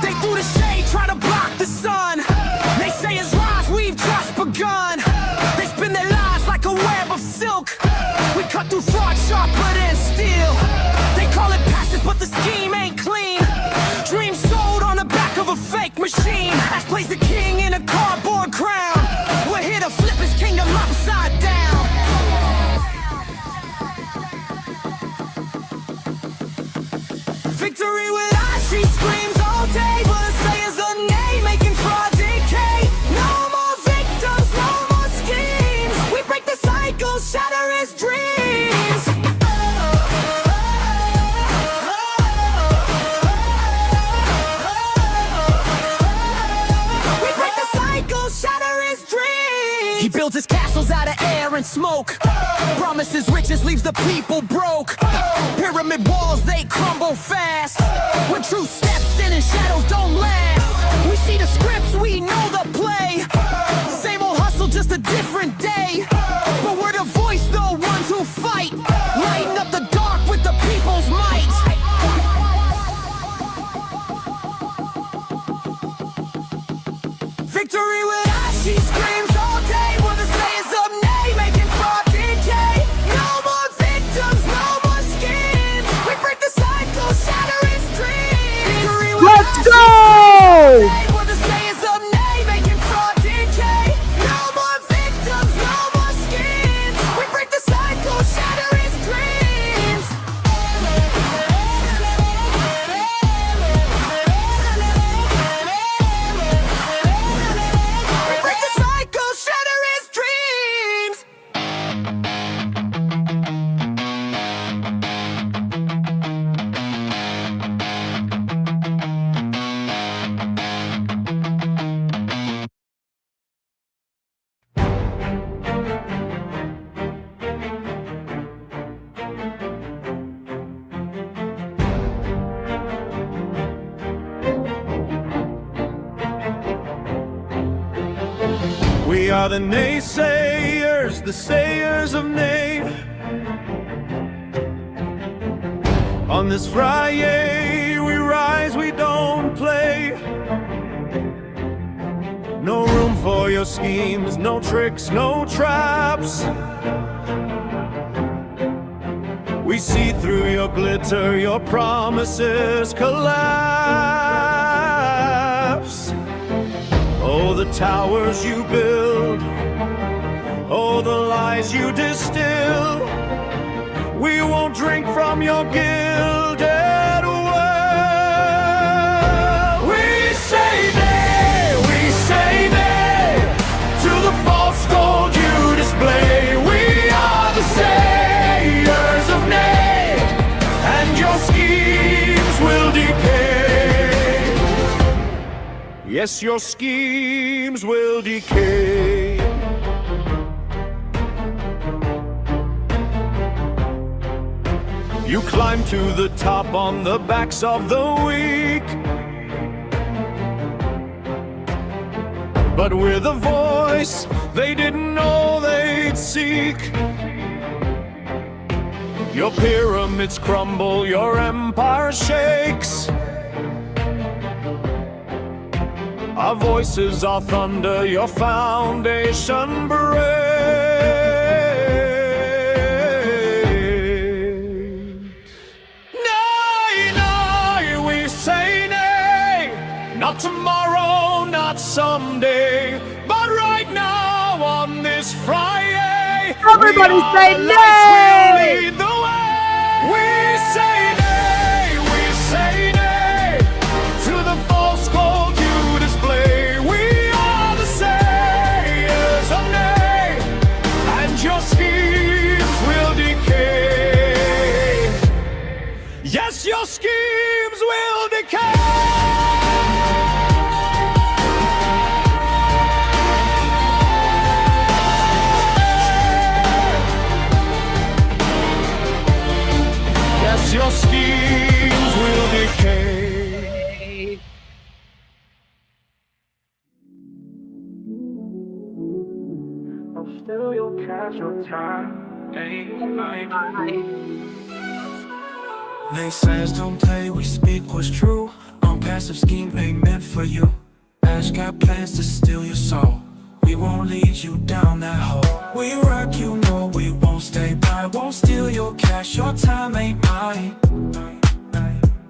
They threw the shade, try to block the sun. They say it's lies, we've just begun. They spin their lies like a web of silk. We cut through fraud sharper than steel. They call it passive, but the scheme ain't clean. Dreams sold on the back of a fake machine. Ash plays the king in a cardboard crown. We're here to flip his kingdom upside down. Victory with us, she screams all day, but the slayers of name making fraud decay. No more victims, no more schemes. We break the cycle, shatter his dreams. We break the cycle, shatter his dreams. He builds his castles out of air and smoke. Promises riches, leaves the people broke. Pyramid walls, they crumble fast. When truth steps in and shadows don't last. We see the scripts, we know the play. Same old hustle, just a different day. But we're the voice, the ones who fight. Lighten up the dark with the people's might. Victory with us, she screams all day. We're the slayers of name, making fraud decay. No more victims, no more schemes. We break the cycle, shatter his dreams. Victory with Let's us, go! she screams all day. We're the slayers of name, making fraud decay. No more victims, no more schemes. We break the cycle, shatter his dreams. Break the cycle, shatter his dreams. We are the naysayers, the sayers of nay. On this FriYAY, we rise, we don't play. No room for your schemes, no tricks, no traps. We see through your glitter, your promises collapse. Oh, the towers you build, oh, the lies you distill. We won't drink from your gilded well. We say nay to the false gold you display. We are the sayers of nay, and your schemes will decay. Yes, your schemes will decay. You climb to the top on the backs of the weak, but with a voice they didn't know they'd seek. Your pyramids crumble, your empire shakes. Our voices are thunder, your foundation breaks. Nay, nay, we say nay. Not tomorrow, not someday, but right now on this FriYAY. Everybody say nay! We'll lead the way. We say nay, to the false gold you display. We are the sayers of nay, and your schemes will decay. Yes, your schemes will decay. Yes, your still you'll catch your time. Naysayers don't play, we speak what's true. OnPassive scheme ain't meant for you. Ash got plans to steal your soul. We won't lead you down that hole. We rock, you know we won't stay by. Won't steal your cash, your time ain't mine.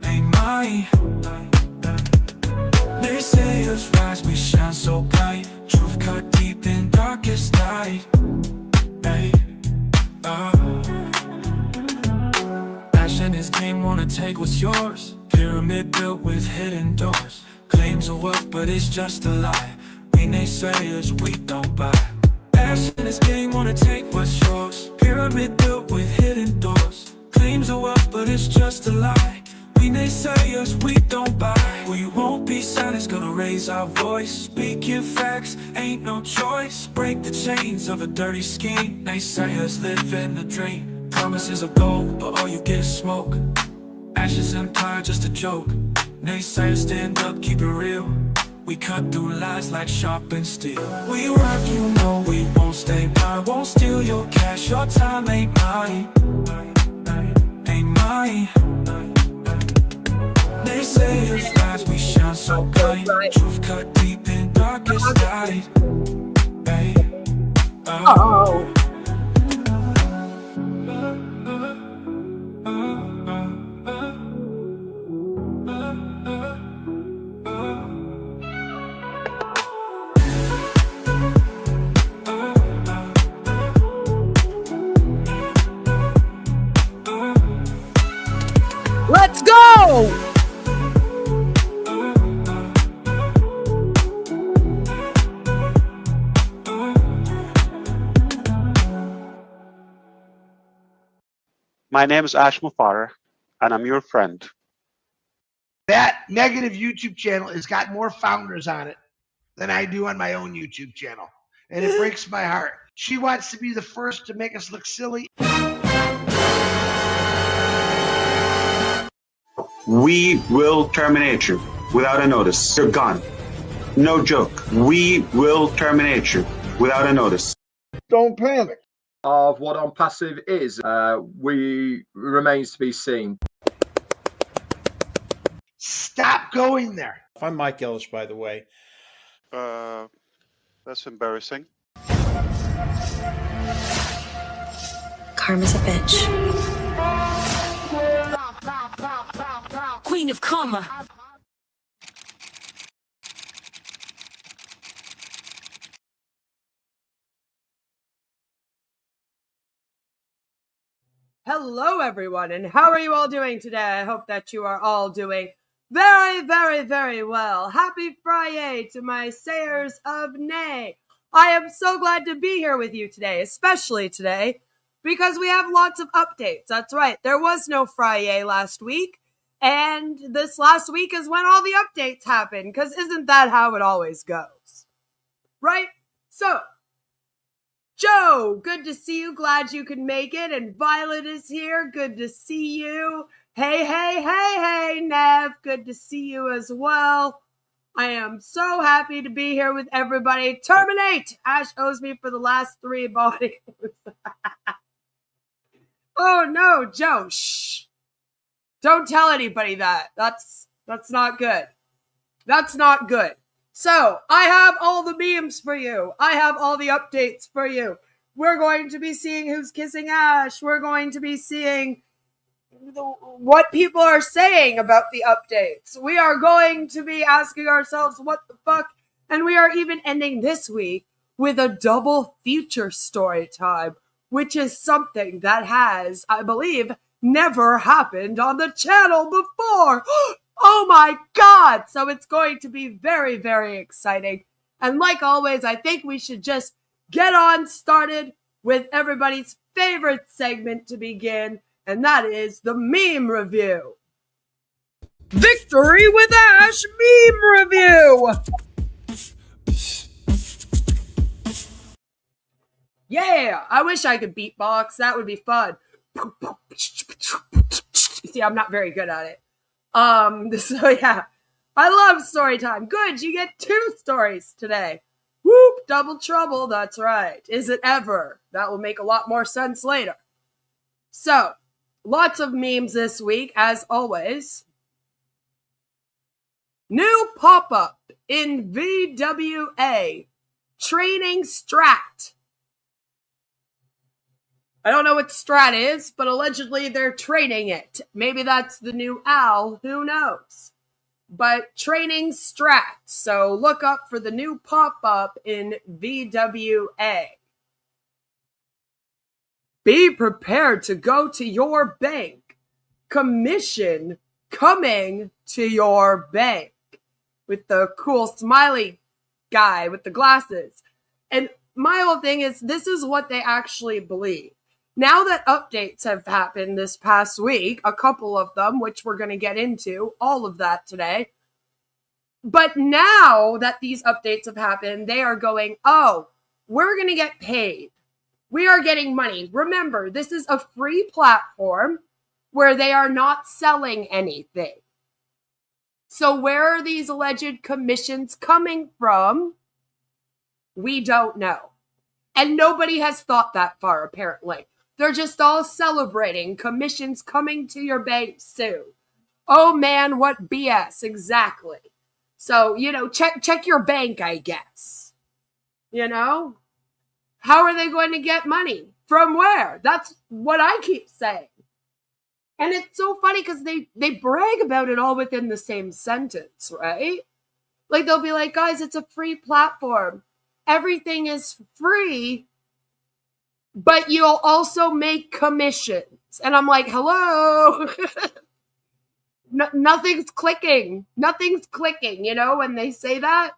Ain't mine. Naysayers rise, we shine so bright. Truth cut deep in darkest night. Hey, Ash and his gang wanna take what's yours. Pyramid built with hidden doors. Claims of wealth, but it's just a lie. We naysayers, we don't buy. Ash and his gang wanna take what's yours. Pyramid built with hidden doors. Claims of wealth, but it's just a lie. We naysayers, we don't buy. We won't be silent, gonna raise our voice. Speak your facts, ain't no choice. Break the chains of a dirty scheme. Naysayers live in the dream. Promises of gold, but all you get is smoke. Ash's empire, just a joke. Naysayers stand up, keep it real. We cut through lies like sharpened steel. We rock, you know we won't stay by. Won't steal your cash, your time ain't mine. Ain't mine. Naysayers lies, we shine so bright. Truth cut deep in darkest night. Hey, oh. Let's go! My name is Ash Mufareh, and I'm your friend. That negative YouTube channel has got more founders on it than I do on my own YouTube channel. And it breaks my heart. She wants to be the first to make us look silly. We will terminate you without a notice. You're gone. No joke. We will terminate you without a notice. Don't panic. Of what OnPassive is, we remains to be seen. Stop going there. I'm Mike Ellis, by the way. That's embarrassing. Karma's a bitch. Queen of Karma. Hello, everyone, and how are you all doing today? I hope that you are all doing very, very, very well. Happy FriYAY to my sayers of nay. I am so glad to be here with you today, especially today, because we have lots of updates. That's right, there was no FriYAY last week, and this last week is when all the updates happen, because isn't that how it always goes? Right? So, Joe, good to see you. Glad you could make it. And Violet is here. Good to see you. Hey, hey, hey, hey, Nev. Good to see you as well. I am so happy to be here with everybody. Terminate! Ash owes me for the last 3 bodies. Oh, no, Joe. Shh. Don't tell anybody that. That's not good. That's not good. So, I have all the memes for you. I have all the updates for you. We're going to be seeing who's kissing Ash. We're going to be seeing what people are saying about the updates. We are going to be asking ourselves, what the fuck? And we are even ending this week with a double feature story time, which is something that has, I believe, never happened on the channel before. Oh my God! So it's going to be very, very exciting. And like always, I think we should just get on started with everybody's favorite segment to begin, and that is the meme review. Victory with Ash meme review! Yeah, I wish I could beatbox. That would be fun. See, I'm not very good at it. So yeah, I love story time. Good, you get 2 stories today. Whoop, double trouble, that's right. Is it ever? That will make a lot more sense later. So, lots of memes this week, as always. New pop-up in VWA. Training strat. I don't know what strat is, but allegedly they're training it. Maybe that's the new owl, who knows? But training strat. So look up for the new pop-up in VWA. Be prepared to go to your bank. Commission coming to your bank. With the cool smiley guy with the glasses. And my whole thing is, this is what they actually believe. Now that updates have happened this past week, a couple of them, which we're going to get into, all of that today. But now that these updates have happened, they are going, oh, we're going to get paid. We are getting money. Remember, this is a free platform where they are not selling anything. So where are these alleged commissions coming from? We don't know. And nobody has thought that far, apparently. They're just all celebrating commissions coming to your bank soon. Oh man, what BS, exactly. So, check your bank, I guess. How are they going to get money? From where? That's what I keep saying. And it's so funny because they brag about it all within the same sentence, right? Like, they'll be like, guys, it's a free platform. Everything is free, but you'll also make commissions. And I'm like, hello? Nothing's clicking. Nothing's clicking, when they say that.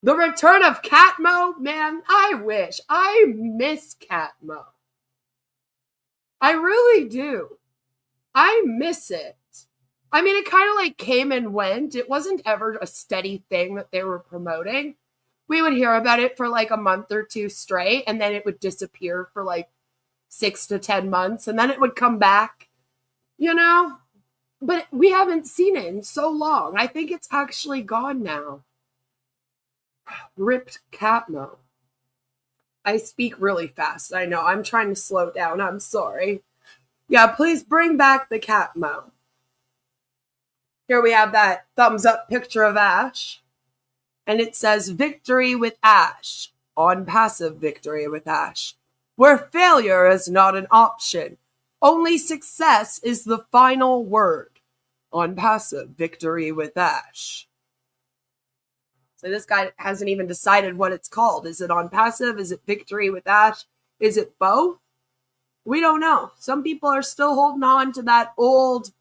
The return of Catmo, man, I wish. I miss Catmo. I really do. I miss it. I mean, it kind of like came and went. It wasn't ever a steady thing that they were promoting. We would hear about it for like a month or two straight, and then it would disappear for like 6 to 10 months, and then it would come back, But we haven't seen it in so long. I think it's actually gone now. Ripped Catmo. I speak really fast. I know. I'm trying to slow down. I'm sorry. Yeah, please bring back the Catmo. Here we have that thumbs up picture of Ash. And it says, Victory with Ash. OnPassive Victory with Ash. Where failure is not an option. Only success is the final word. OnPassive Victory with Ash. So this guy hasn't even decided what it's called. Is it OnPassive? Is it Victory with Ash? Is it both? We don't know. Some people are still holding on to that old,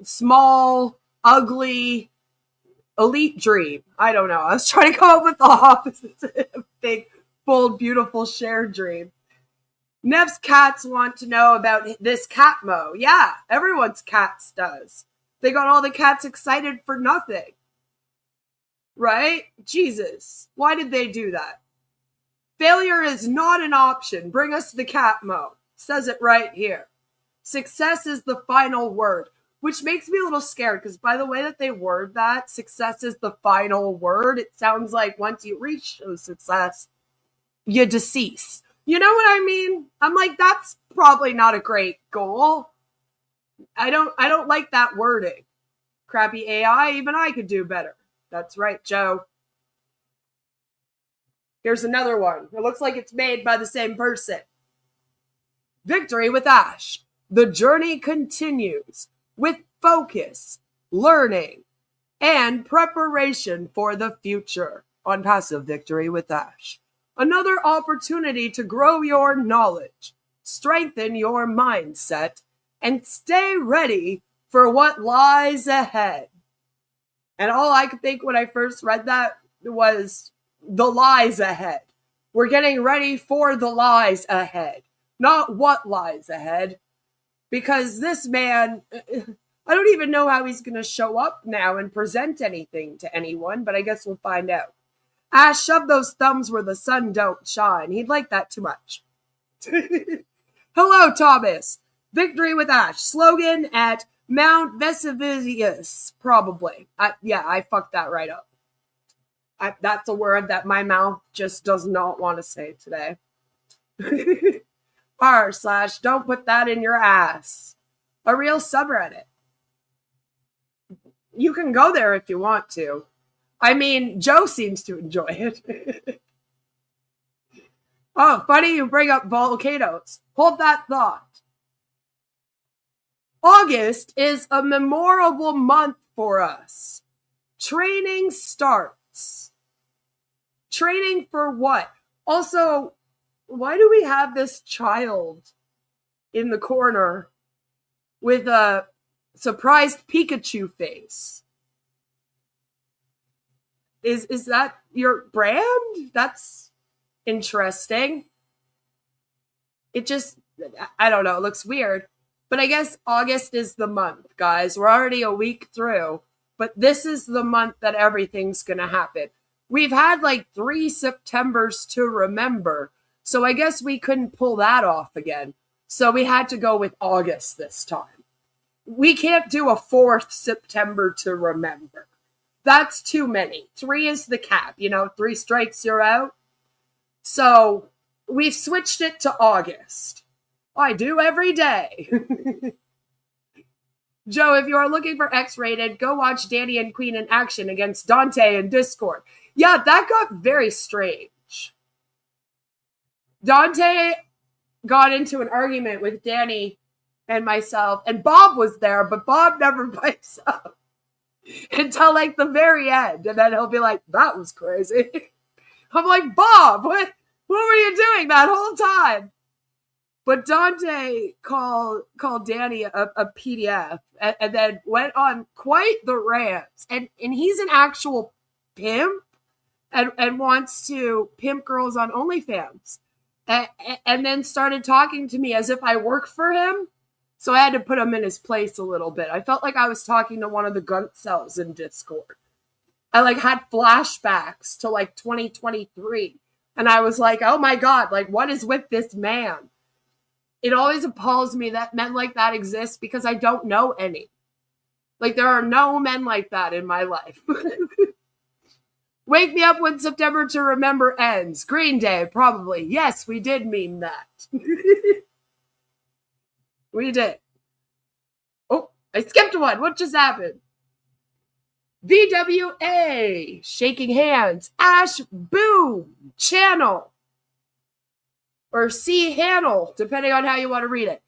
small, ugly, elite dream. I don't know. I was trying to come up with the opposite. Big, bold, beautiful, shared dream. Nev's cats want to know about this Catmo. Yeah, everyone's cats does. They got all the cats excited for nothing. Right? Jesus. Why did they do that? Failure is not an option. Bring us the Catmo. Says it right here. Success is the final word. Which makes me a little scared because by the way that they word that, success is the final word, it sounds like once you reach success, you decease. You know what I mean? I'm like, that's probably not a great goal. I don't like that wording. Crappy AI, even I could do better. That's right, Joe. Here's another one. It looks like it's made by the same person. Victory with Ash. The journey continues with focus, learning, and preparation for the future. OnPassive Victory with Ash. Another opportunity to grow your knowledge, strengthen your mindset, and stay ready for what lies ahead. And all I could think when I first read that was the lies ahead. We're getting ready for the lies ahead, not what lies ahead. Because this man, I don't even know how he's going to show up now and present anything to anyone, but I guess we'll find out. Ash, shove those thumbs where the sun don't shine. He'd like that too much. Hello, Thomas. Victory with Ash. Slogan at Mount Vesuvius, probably. I fucked that right up. That's a word that my mouth just does not want to say today. r/ don't put that in your ass. A real subreddit. You can go there if you want to. I mean, Joe seems to enjoy it. Oh, funny you bring up volcanoes. Hold that thought. August is a memorable month for us. Training starts. Training for what? Also, why do we have this child in the corner with a surprised Pikachu face? Is that your brand? That's interesting. It just, I don't know, it looks weird. But I guess August is the month, guys. We're already a week through, but this is the month that everything's going to happen. We've had like 3 Septembers to remember, so I guess we couldn't pull that off again. So we had to go with August this time. We can't do a 4th September to remember. That's too many. 3 is the cap. 3 strikes, you're out. So we've switched it to August. I do every day. Joe, if you are looking for X-rated, go watch Danny and Queen in action against Dante in Discord. Yeah, that got very strange. Dante got into an argument with Danny and myself, and Bob was there, but Bob never pipes up until like the very end, and then he'll be like, that was crazy. I'm like, Bob, what were you doing that whole time? But Dante called Danny a PDF and then went on quite the rants. And he's an actual pimp and wants to pimp girls on OnlyFans. And then started talking to me as if I work for him. So I had to put him in his place a little bit. I felt like I was talking to one of the gun cells in Discord. I like had flashbacks to like 2023. And I was like, oh my God, like what is with this man? It always appalls me that men like that exist because I don't know any. Like, there are no men like that in my life. Wake me up when September to remember ends. Green Day, probably. Yes, we did meme that. We did. Oh, I skipped one. What just happened? VWA, shaking hands. Ash Boom, channel. Or C. Hannel, depending on how you want to read it.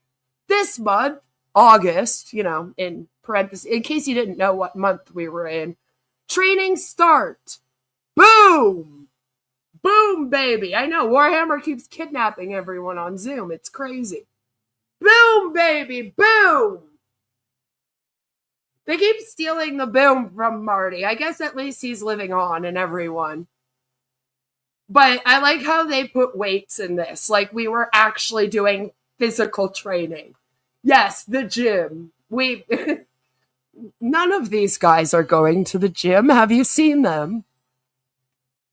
This month, August, in parentheses, in case you didn't know what month we were in, training start. Boom! Boom, baby. I know, Warhammer keeps kidnapping everyone on Zoom. It's crazy. Boom, baby, boom! They keep stealing the boom from Marty. I guess at least he's living on in everyone. But I like how they put weights in this. Like we were actually doing physical training. Yes, the gym. None of these guys are going to the gym. Have you seen them?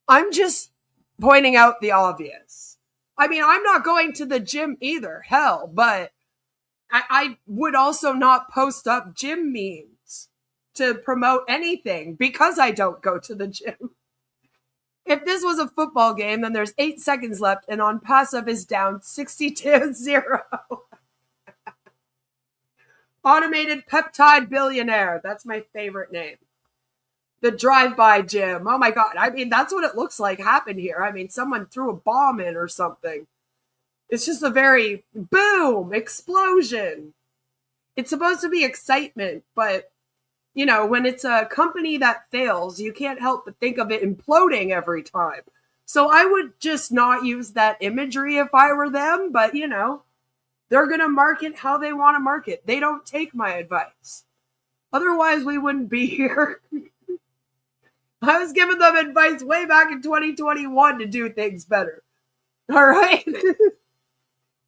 I'm just pointing out the obvious. I mean, I'm not going to the gym either. Hell, but I would also not post up gym memes to promote anything because I don't go to the gym. If this was a football game, then there's 8 seconds left, and OnPassive is down 62-0. Automated peptide billionaire. That's my favorite name. The drive-by gym. Oh my God. I mean, that's what it looks like happened here. I mean, someone threw a bomb in or something. It's just a very boom explosion. It's supposed to be excitement, but when it's a company that fails, you can't help but think of it imploding every time. So I would just not use that imagery if I were them, but they're going to market how they want to market. They don't take my advice. Otherwise, we wouldn't be here. I was giving them advice way back in 2021 to do things better. All right?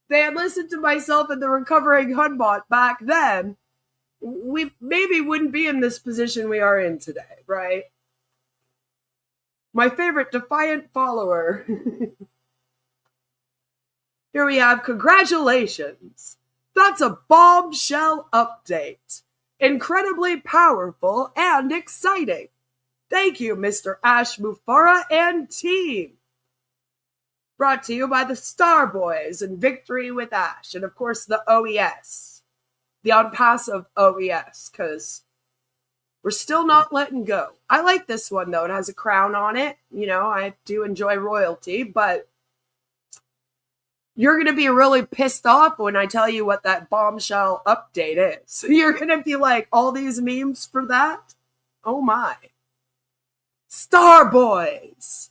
They had listened to myself and the recovering Hunbot back then. We maybe wouldn't be in this position we are in today, right? My favorite defiant follower. Here we have, congratulations. That's a bombshell update. Incredibly powerful and exciting. Thank you, Mr. Ash Mufara and team. Brought to you by the Starboys and Victory with Ash. And of course, the OES. The OnPassive OES, because we're still not letting go. I like this one, though. It has a crown on it. You know, I do enjoy royalty, but you're going to be really pissed off when I tell you what that bombshell update is. You're going to be like, all these memes for that? Oh my. Starboys.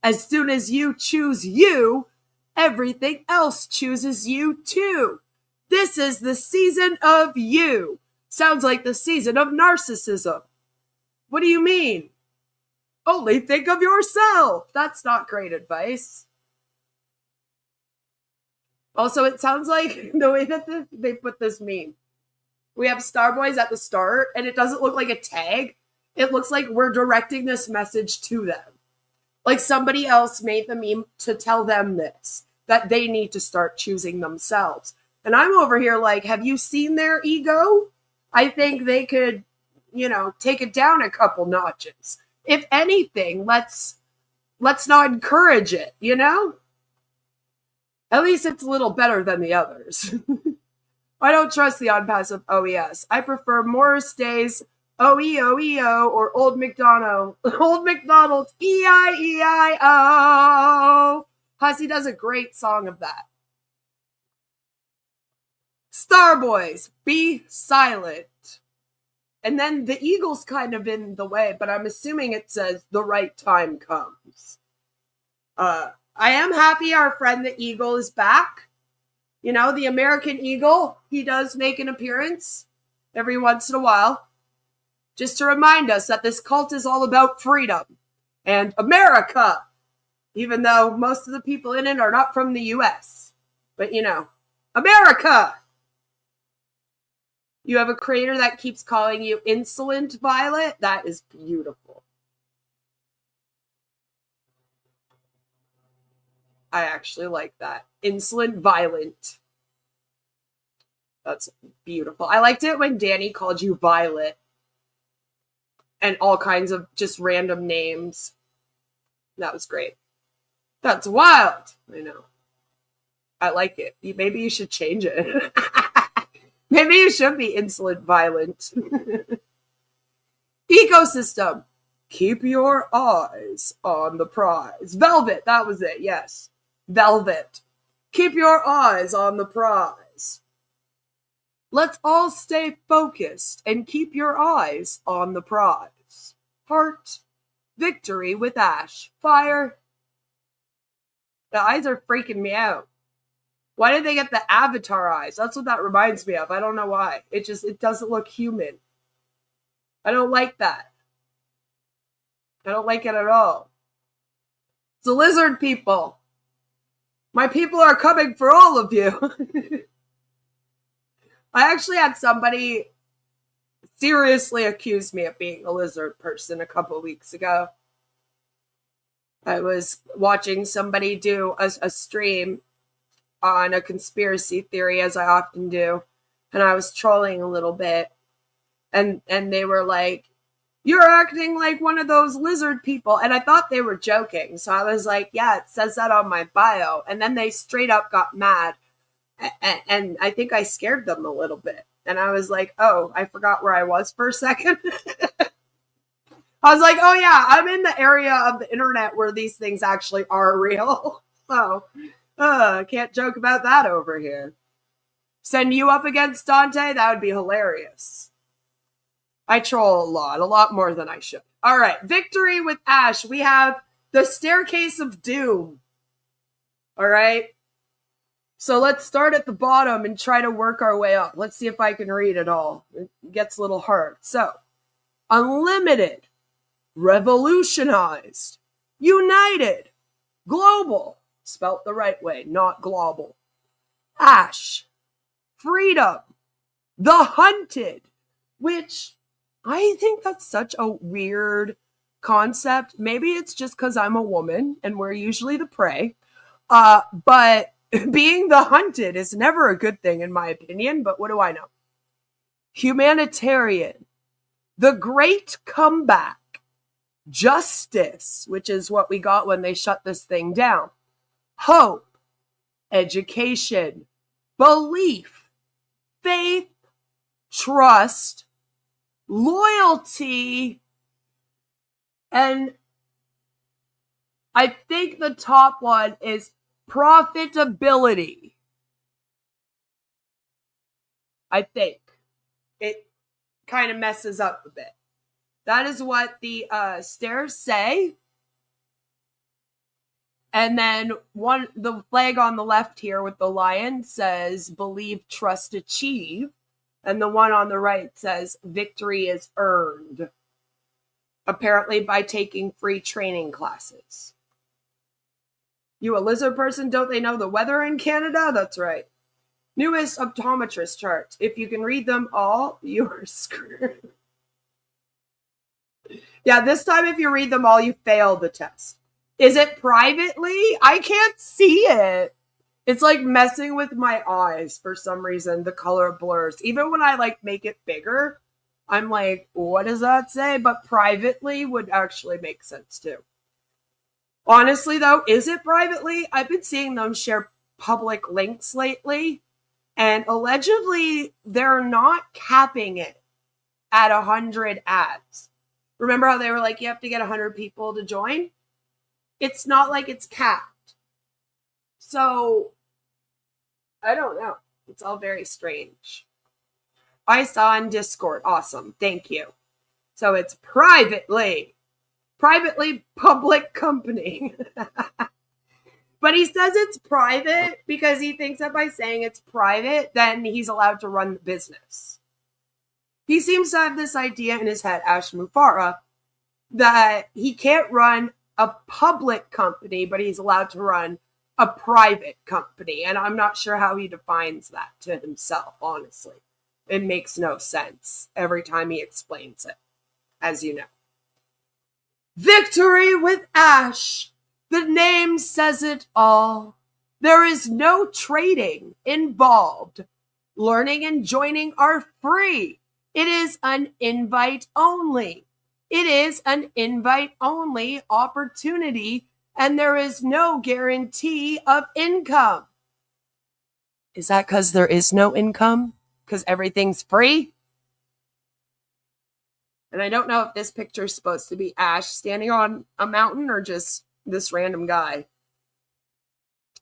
As soon as you choose you, everything else chooses you too. This is the season of you. Sounds like the season of narcissism. What do you mean? Only think of yourself. That's not great advice. Also, it sounds like the way that they put this meme. We have Starboys at the start, and it doesn't look like a tag. It looks like we're directing this message to them. Like somebody else made the meme to tell them this, that they need to start choosing themselves. And I'm over here like, have you seen their ego? I think they could, you know, take it down a couple notches. If anything, let's not encourage it, you know? At least it's a little better than the others. I don't trust the OnPassive OES. I prefer Morris Day's OEOEO or Old McDonald. Old McDonald's EIEIO. Hussey does a great song of that. Starboys, be silent. And then the eagle's kind of in the way, but I'm assuming it says the right time comes. I am happy our friend the eagle is back. You know, the American eagle, he does make an appearance every once in a while. Just to remind us that this cult is all about freedom and America, even though most of the people in it are not from the US. But, you know, America! You have a creator that keeps calling you insolent, Violet? That is beautiful. I actually like that. Insolent, violent. That's beautiful. I liked it when Danny called you Violet. And all kinds of just random names. That was great. That's wild. I know. I like it. Maybe you should change it. Maybe you should be insolent, violent. Ecosystem. Keep your eyes on the prize. Velvet. That was it. Yes. Velvet. Keep your eyes on the prize. Let's all stay focused and keep your eyes on the prize. Heart. Victory with Ash. Fire. The eyes are freaking me out. Why did they get the avatar eyes? That's what that reminds me of. I don't know why. It doesn't look human. I don't like that. I don't like it at all. It's the lizard people. My people are coming for all of you. I actually had somebody seriously accuse me of being a lizard person a couple weeks ago. I was watching somebody do a stream on a conspiracy theory, as I often do, and I was trolling a little bit, and they were like, "You're acting like one of those lizard people," and I thought they were joking, so I was like, "Yeah, it says that on my bio," and then they straight up got mad, and I think I scared them a little bit, and I was like, "Oh, I forgot where I was for a second." I was like, "Oh yeah, I'm in the area of the internet where these things actually are real," so can't joke about that over here. Send you up against Dante? That would be hilarious. I troll a lot more than I should. All right, Victory with Ash. We have the Staircase of Doom. All right. So let's start at the bottom and try to work our way up. Let's see if I can read it all. It gets a little hard. So, unlimited, revolutionized, united, global. Spelt the right way, not global. Ash. Freedom. The hunted. Which, I think that's such a weird concept. Maybe it's just because I'm a woman and we're usually the prey. But being the hunted is never a good thing in my opinion, but what do I know? Humanitarian. The great comeback. justice, which is what we got when they shut this thing down, hope, education, belief, faith, trust, loyalty, and I think the top one is profitability. I think it kind of messes up a bit. That is what the stairs say. And then the flag on the left here with the lion says believe, trust, achieve. And the one on the right says victory is earned. Apparently by taking free training classes. You a lizard person? Don't they know the weather in Canada? That's right. Newest optometrist charts. If you can read them all, you're screwed. Yeah, this time if you read them all, you fail the test. Is it privately? I can't see it. It's like messing with my eyes for some reason. The color blurs. Even when I like make it bigger, I'm like, what does that say? But privately would actually make sense too. Honestly though, is it privately? I've been seeing them share public links lately. And allegedly, they're not capping it at 100 ads. Remember how they were like, you have to get 100 people to join? It's not like it's capped. So, I don't know. It's all very strange. I saw in Discord. Awesome. Thank you. So, it's privately public company. But he says it's private because he thinks that by saying it's private, then he's allowed to run the business. He seems to have this idea in his head, Ash Mufara, that he can't run a public company, but he's allowed to run a private company. And I'm not sure how he defines that to himself, honestly. It makes no sense every time he explains it, as you know. Victory with Ash. The name says it all. There is no trading involved. Learning and joining are free. It is an invite only. It is an invite only opportunity, and there is no guarantee of income. Is that because there is no income? Because everything's free? And I don't know if this picture is supposed to be Ash standing on a mountain or just this random guy,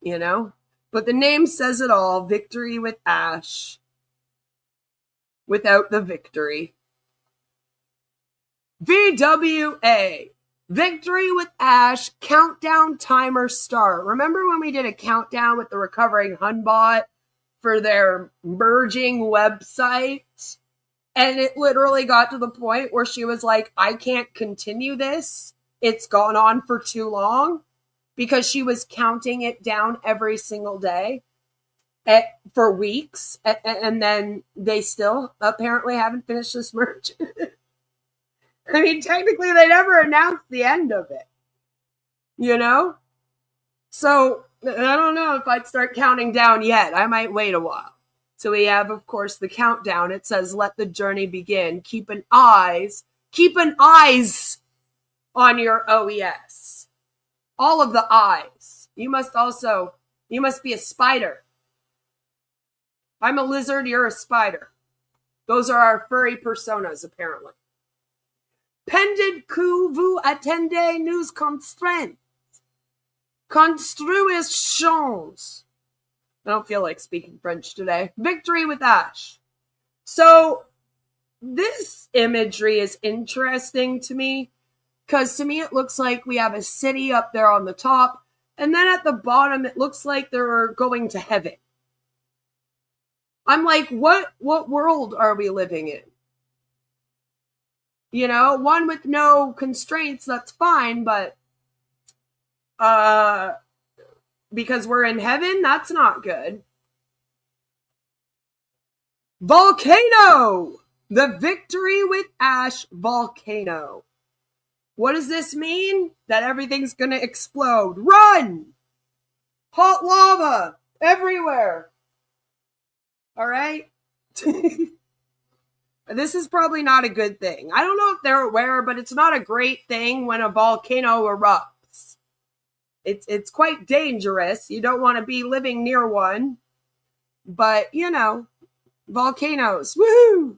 you know? But the name says it all. Victory with Ash. Without the victory. VWA. Victory with Ash. Countdown timer start. Remember when we did a countdown with the Recovering Hunbot for their merging website? And it literally got to the point where she was like, I can't continue this. It's gone on for too long, because she was counting it down every single day for weeks. And then they still apparently haven't finished this merge. I mean, technically they never announced the end of it, you know? So I don't know if I'd start counting down yet. I might wait a while. So we have, of course, the countdown. It says, let the journey begin. Keep an eyes on your OES. All of the eyes. You must be a spider. I'm a lizard, you're a spider. Those are our furry personas, apparently. Pendant que vous attendez nous constraints. Construitions. I don't feel like speaking French today. Victory with Ash. So, this imagery is interesting to me, because to me it looks like we have a city up there on the top, and then at the bottom it looks like they're going to heaven. I'm like, what world are we living in? You know, one with no constraints, that's fine, but because we're in heaven, that's not good. Volcano! The Victory with Ash volcano. What does this mean? That everything's gonna explode. Run! Hot lava everywhere. All right? This is probably not a good thing. I don't know if they're aware, but it's not a great thing when a volcano erupts. It's quite dangerous. You don't want to be living near one. But, you know, volcanoes. Woohoo!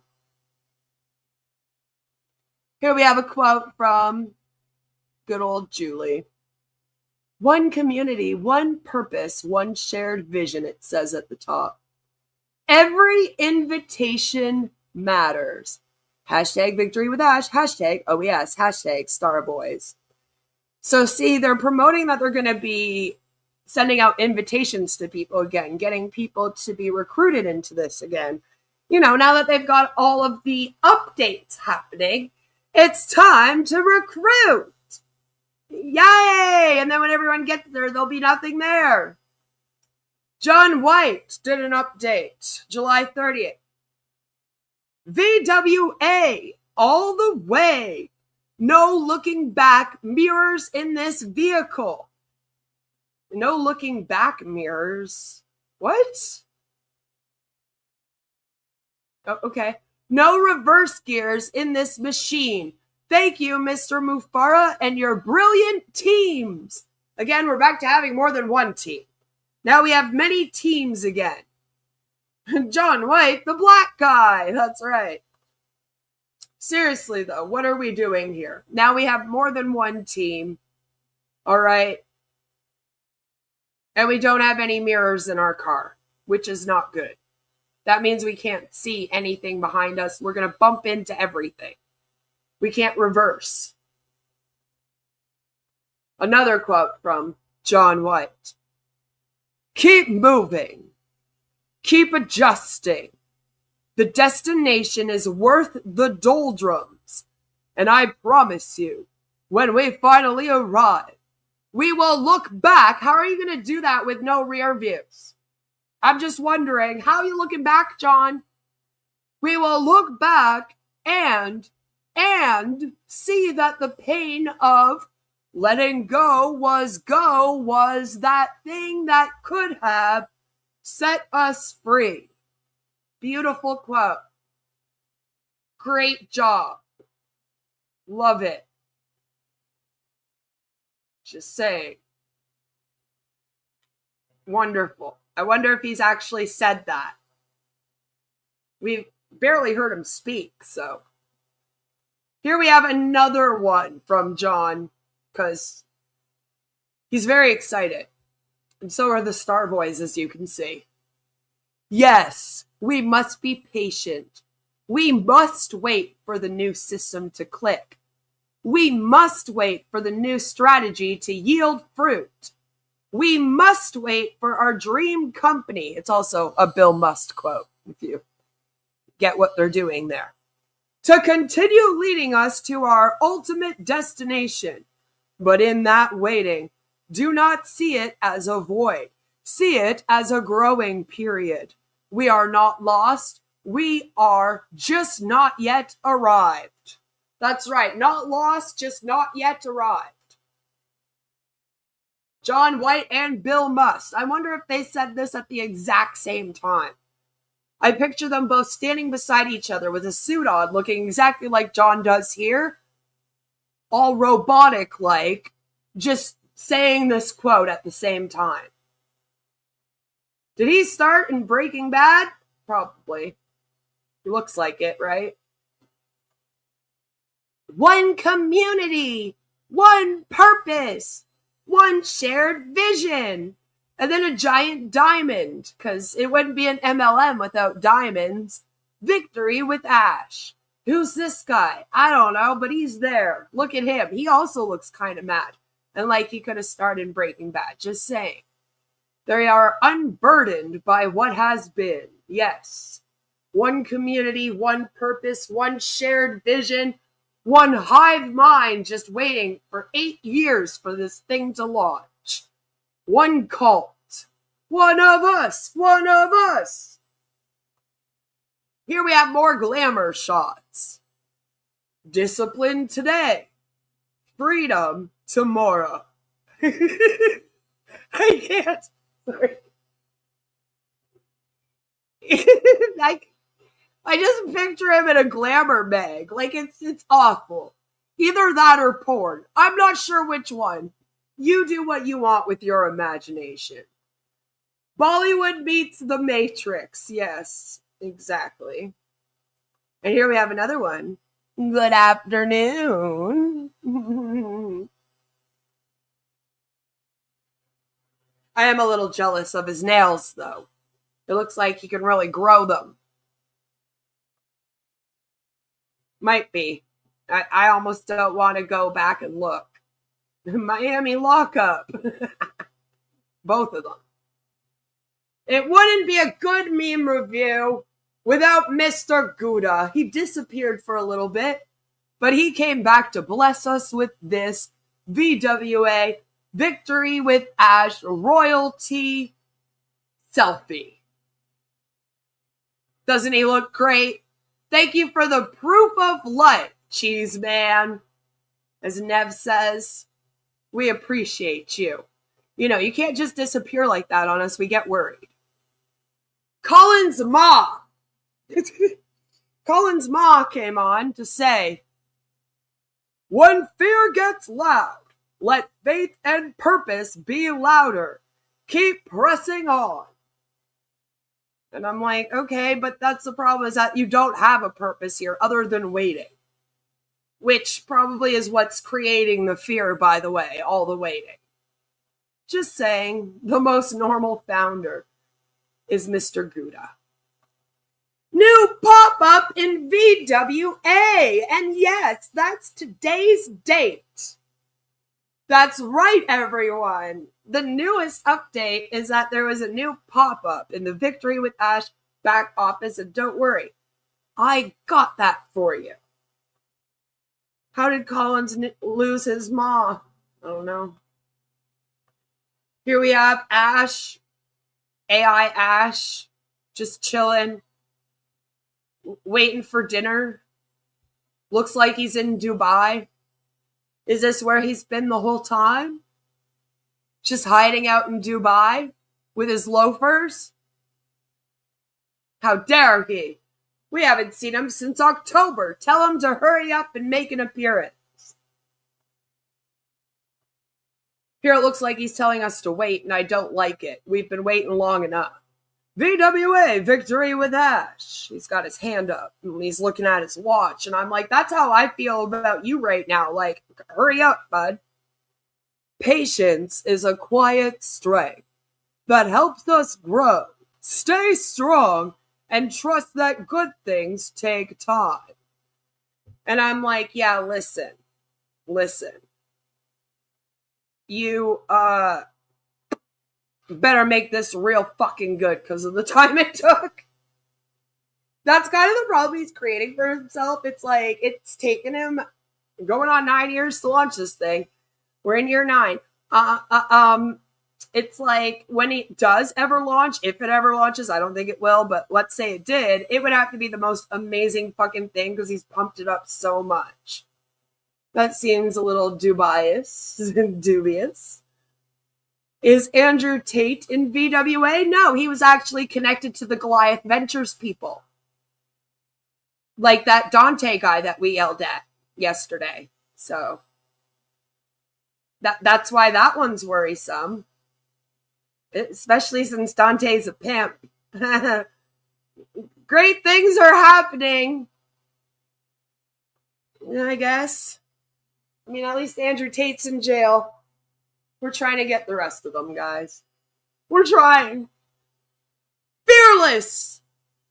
Here we have a quote from good old Julie. One community, one purpose, one shared vision, it says at the top. Every invitation matters. Hashtag victory with Ash. Hashtag OES. Hashtag Starboys. So see, they're promoting that they're going to be sending out invitations to people again, getting people to be recruited into this again. You know, now that they've got all of the updates happening, it's time to recruit. Yay! And then when everyone gets there, there'll be nothing there. John White did an update, July 30th. VWA, all the way. No looking back mirrors in this vehicle. No looking back mirrors. What? Oh, okay. No reverse gears in this machine. Thank you, Mr. Mufara, and your brilliant teams. Again, we're back to having more than one team. Now we have many teams again. John White, the black guy. That's right. Seriously, though, what are we doing here? Now we have more than one team. All right. And we don't have any mirrors in our car, which is not good. That means we can't see anything behind us. We're going to bump into everything. We can't reverse. Another quote from John White. Keep moving. Keep adjusting. The destination is worth the doldrums. And I promise you, when we finally arrive, we will look back. How are you going to do that with no rear views? I'm just wondering, how are you looking back, John? We will look back and see that the pain of letting go was that thing that could have set us free. Beautiful quote. Great job. Love it. Just saying. Wonderful. I wonder if he's actually said that. We've barely heard him speak, so. Here we have another one from John, because he's very excited. And so are the Starboys, as you can see. Yes, we must be patient. We must wait for the new system to click. We must wait for the new strategy to yield fruit. We must wait for our dream company. It's also a Bill Must quote, if you get what they're doing there. To continue leading us to our ultimate destination. But in that waiting, do not see it as a void. See it as a growing period. We are not lost. We are just not yet arrived. That's right. Not lost, just not yet arrived. John White and Bill Must. I wonder if they said this at the exact same time. I picture them both standing beside each other with a suit on, looking exactly like John does here. All robotic-like, just saying this quote at the same time. Did he start in Breaking Bad? Probably. He looks like it, right? One community, one purpose, one shared vision. And then a giant diamond, because it wouldn't be an MLM without diamonds. Victory with Ash. Who's this guy? I don't know, but he's there. Look at him. He also looks kind of mad. And like he could have started Breaking Bad. Just saying. They are unburdened by what has been. Yes. One community, one purpose, one shared vision, one hive mind just waiting for 8 years for this thing to launch. One cult. One of us. One of us. Here we have more glamour shots. Discipline today. Freedom tomorrow. I can't. Sorry. I just picture him in a glamour mag. Like, it's awful. Either that or porn. I'm not sure which one. You do what you want with your imagination. Bollywood meets The Matrix. Yes, exactly. And here we have another one. Good afternoon. I am a little jealous of his nails, though. It looks like he can really grow them. Might be. I almost don't want to go back and look. Miami lockup. Both of them. It wouldn't be a good meme review without Mr. Gouda. He disappeared for a little bit, but he came back to bless us with this VWA Victory with Ash royalty selfie. Doesn't he look great? Thank you for the proof of life, Cheese Man. As Nev says, we appreciate you. You know, you can't just disappear like that on us. We get worried. Colin's Ma. Colin's Ma came on to say, when fear gets loud, let faith and purpose be louder. Keep pressing on. And I'm like, okay, but that's the problem, is that you don't have a purpose here other than waiting. Which probably is what's creating the fear, by the way, all the waiting. Just saying, the most normal founder is Mr. Gouda. New pop-up in VWA. And yes, that's today's date. That's right, everyone. The newest update is that there was a new pop-up in the Victory with Ash back office. And don't worry, I got that for you. How did Collins lose his ma? I don't know. Here we have Ash, AI Ash, just chilling, waiting for dinner. Looks like he's in Dubai. Is this where he's been the whole time? Just hiding out in Dubai with his loafers? How dare he? We haven't seen him since October. Tell him to hurry up and make an appearance. Here it looks like he's telling us to wait, and I don't like it. We've been waiting long enough. VWA, Victory with Ash. He's got his hand up, and he's looking at his watch, and I'm like, that's how I feel about you right now. Like, hurry up, bud. Patience is a quiet strength that helps us grow. Stay strong and trust that good things take time. And I'm like, yeah, listen. You, better make this real fucking good because of the time it took. That's kind of the problem he's creating for himself. It's like, it's taken him going on 9 years to launch this thing. We're in year 9. It's like, when it does ever launch, if it ever launches, I don't think it will, but let's say it did, it would have to be the most amazing fucking thing because he's pumped it up so much. That seems a little dubious. Is Andrew Tate in VWA? No, he was actually connected to the Goliath Ventures people. Like that Dante guy that we yelled at yesterday. So that's why that one's worrisome. Especially since Dante's a pimp. Great things are happening. I guess. I mean, at least Andrew Tate's in jail. We're trying to get the rest of them, guys. We're trying. Fearless,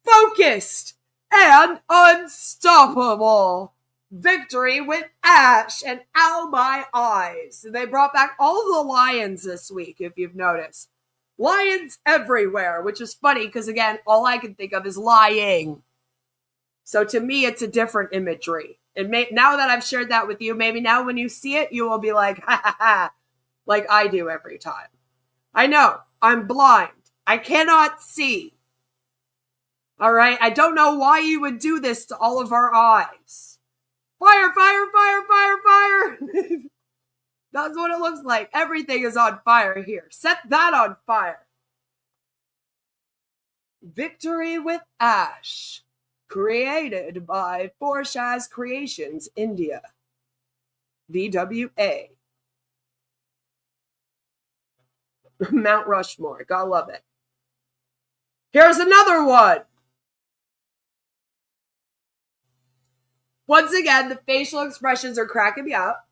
focused, and unstoppable. Victory with Ash and Ow My Eyes. They brought back all of the lions this week, if you've noticed. Lions everywhere, which is funny because, again, all I can think of is lying. So to me, it's a different imagery. And now that I've shared that with you, maybe now when you see it, you will be like, ha ha ha, like I do every time. I know, I'm blind. I cannot see. All right? I don't know why you would do this to all of our eyes. Fire, fire, fire, fire, fire. That's what it looks like. Everything is on fire here. Set that on fire. Victory with Ash. Created by FriYAY Creations, India. VWA. Mount Rushmore. Gotta love it. Here's another one. Once again, the facial expressions are cracking me up.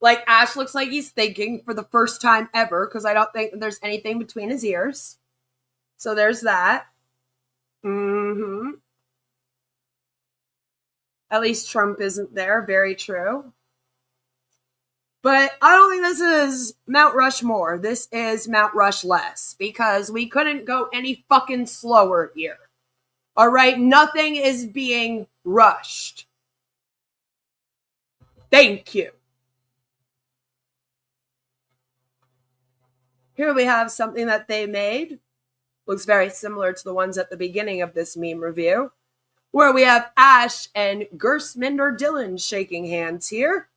Like, Ash looks like he's thinking for the first time ever, because I don't think that there's anything between his ears. So there's that. At least Trump isn't there. Very true. But I don't think this is Mount Rushmore. This is Mount Rushless, because we couldn't go any fucking slower here. All right? Nothing is being rushed. Thank you. Here we have something that they made. Looks very similar to the ones at the beginning of this meme review, where we have Ash and Gersminder Dillon shaking hands here.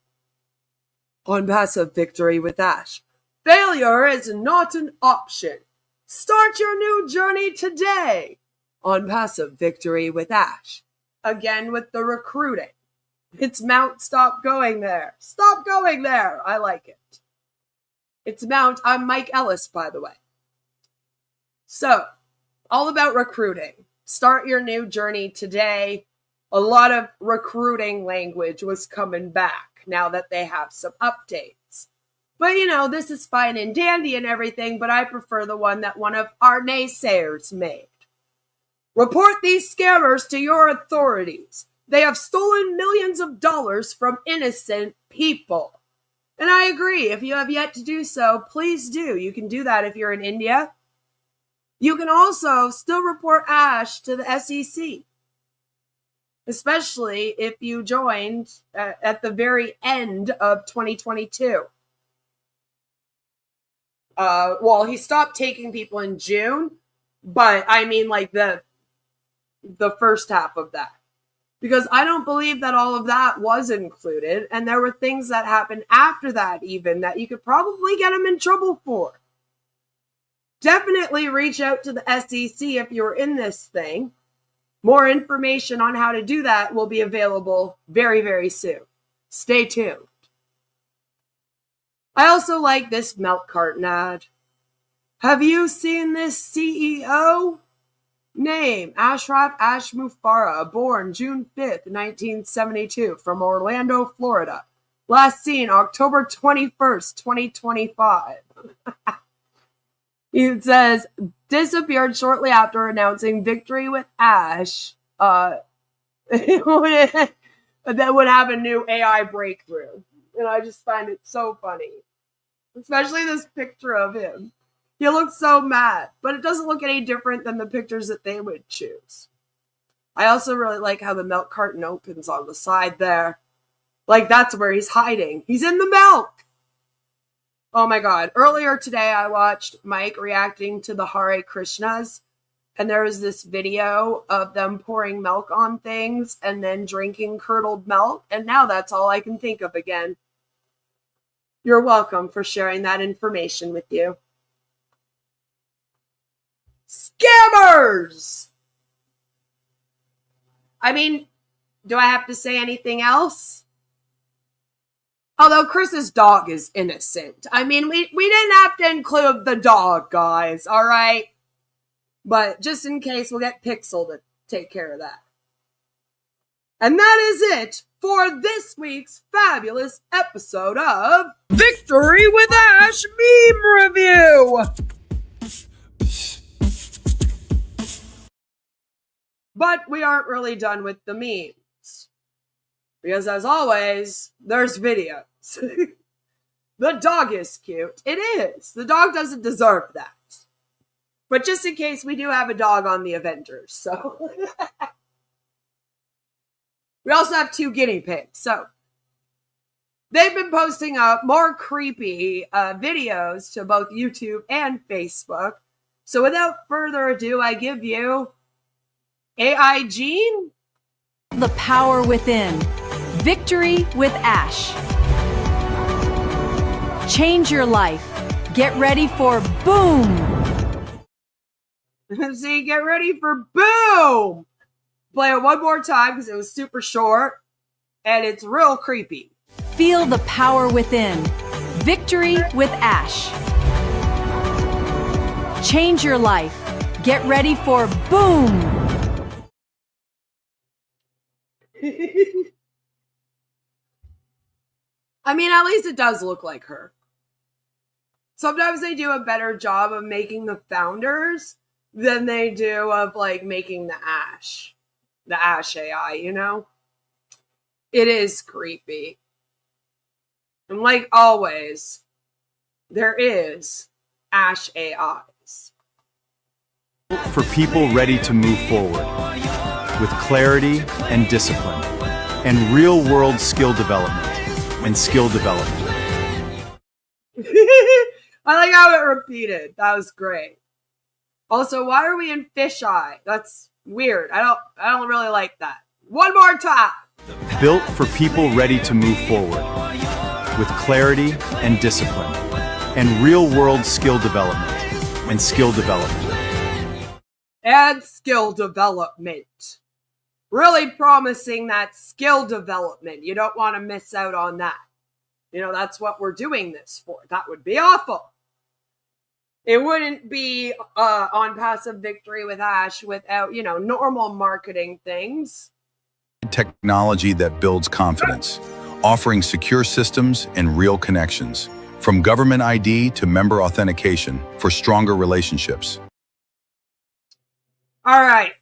OnPassive victory with Ash. Failure is not an option. Start your new journey today. OnPassive victory with Ash. Again with the recruiting. It's Mount Stop Going There. Stop going there. I like it. It's Mount, I'm Mike Ellis, by the way. So, all about recruiting. Start your new journey today. A lot of recruiting language was coming back now that they have some updates. But, you know, this is fine and dandy and everything, but I prefer the one that one of our naysayers made. Report these scammers to your authorities. They have stolen millions of dollars from innocent people. And I agree. If you have yet to do so, please do. You can do that if you're in India. You can also still report Ash to the SEC. Especially if you joined at the very end of 2022. Well, he stopped taking people in June, but I mean like the first half of that. Because I don't believe that all of that was included, and there were things that happened after that even that you could probably get him in trouble for. Definitely reach out to the SEC if you're in this thing. More information on how to do that will be available very, very soon. Stay tuned. I also like this milk carton ad. Have you seen this CEO? Name, Ashraf Ash Mufara, born June 5th, 1972, from Orlando, Florida. Last seen October 21st, 2025. It says, disappeared shortly after announcing victory with Ash. That would have a new AI breakthrough. And I just find it so funny. Especially this picture of him. He looks so mad, but it doesn't look any different than the pictures that they would choose. I also really like how the milk carton opens on the side there. Like that's where he's hiding. He's in the milk! Oh my god. Earlier today I watched Mike reacting to the Hare Krishnas, and there was this video of them pouring milk on things and then drinking curdled milk, and now that's all I can think of again. You're welcome for sharing that information with you. Scammers! I mean, do I have to say anything else? Although Chris's dog is innocent. I mean, we didn't have to include the dog, guys, alright? But just in case, we'll get Pixel to take care of that. And that is it for this week's fabulous episode of Victory with Ash Meme Review! But we aren't really done with the memes. Because as always, there's videos. The dog is cute. It is. The dog doesn't deserve that. But just in case, we do have a dog on the Avengers, so. We also have 2 guinea pigs, so. They've been posting up more creepy videos to both YouTube and Facebook. So without further ado, I give you AI Gene? The power within. Victory with Ash. Change your life. Get ready for boom. See, get ready for boom. Play it one more time because it was super short and it's real creepy. Feel the power within. Victory with Ash. Change your life. Get ready for boom! I mean, at least it does look like her. Sometimes they do a better job of making the founders than they do of like making the Ash AI, you know? It is creepy. And like always, there is Ash AIs. For people ready to move forward with clarity and discipline and real-world skill development and skill development. I like how it repeated. That was great. Also, why are we in fisheye? That's weird. I don't really like that. One more time. Built for people ready to move forward with clarity and discipline and real-world skill development and skill development. And skill development. Really promising that skill development. You don't want to miss out on that. You know, that's what we're doing this for. That would be awful. It wouldn't be OnPassive Victory with Ash without, you know, normal marketing things. Technology that builds confidence, offering secure systems and real connections, from government ID to member authentication for stronger relationships. All right.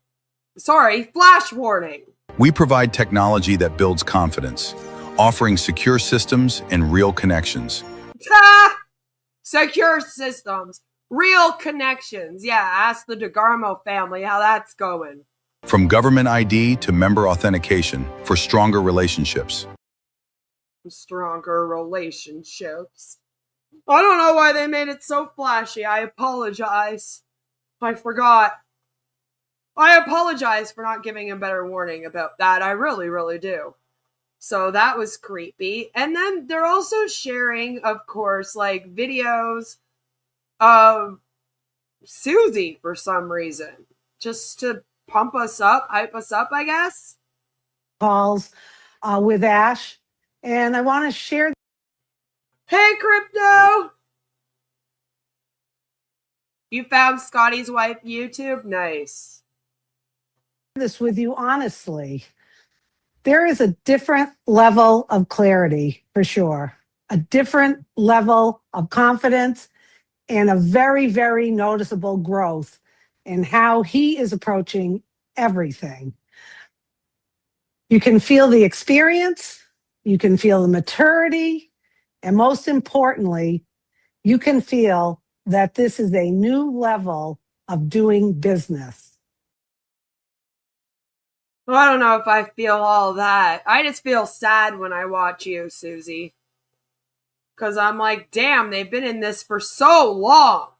Sorry, flash warning. We provide technology that builds confidence, offering secure systems and real connections. Secure systems, real connections. Yeah, ask the DeGarmo family how that's going. From government ID to member authentication for stronger relationships. Stronger relationships. I don't know why they made it so flashy. I apologize. I forgot. I apologize for not giving a better warning about that. I really, really do. So that was creepy. And then they're also sharing, of course, like videos of Susie for some reason. Just to pump us up, hype us up, I guess. Calls with Ash. And I want to share. Hey, Crypto! You found Scotty's wife YouTube? Nice. This with you honestly. There is a different level of clarity for sure, a different level of confidence, and a very, very noticeable growth in how he is approaching everything. You can feel the experience, you can feel the maturity, and most importantly, you can feel that this is a new level of doing business. Well, I don't know if I feel all that. I just feel sad when I watch you, Susie. Because I'm like, damn, they've been in this for so long.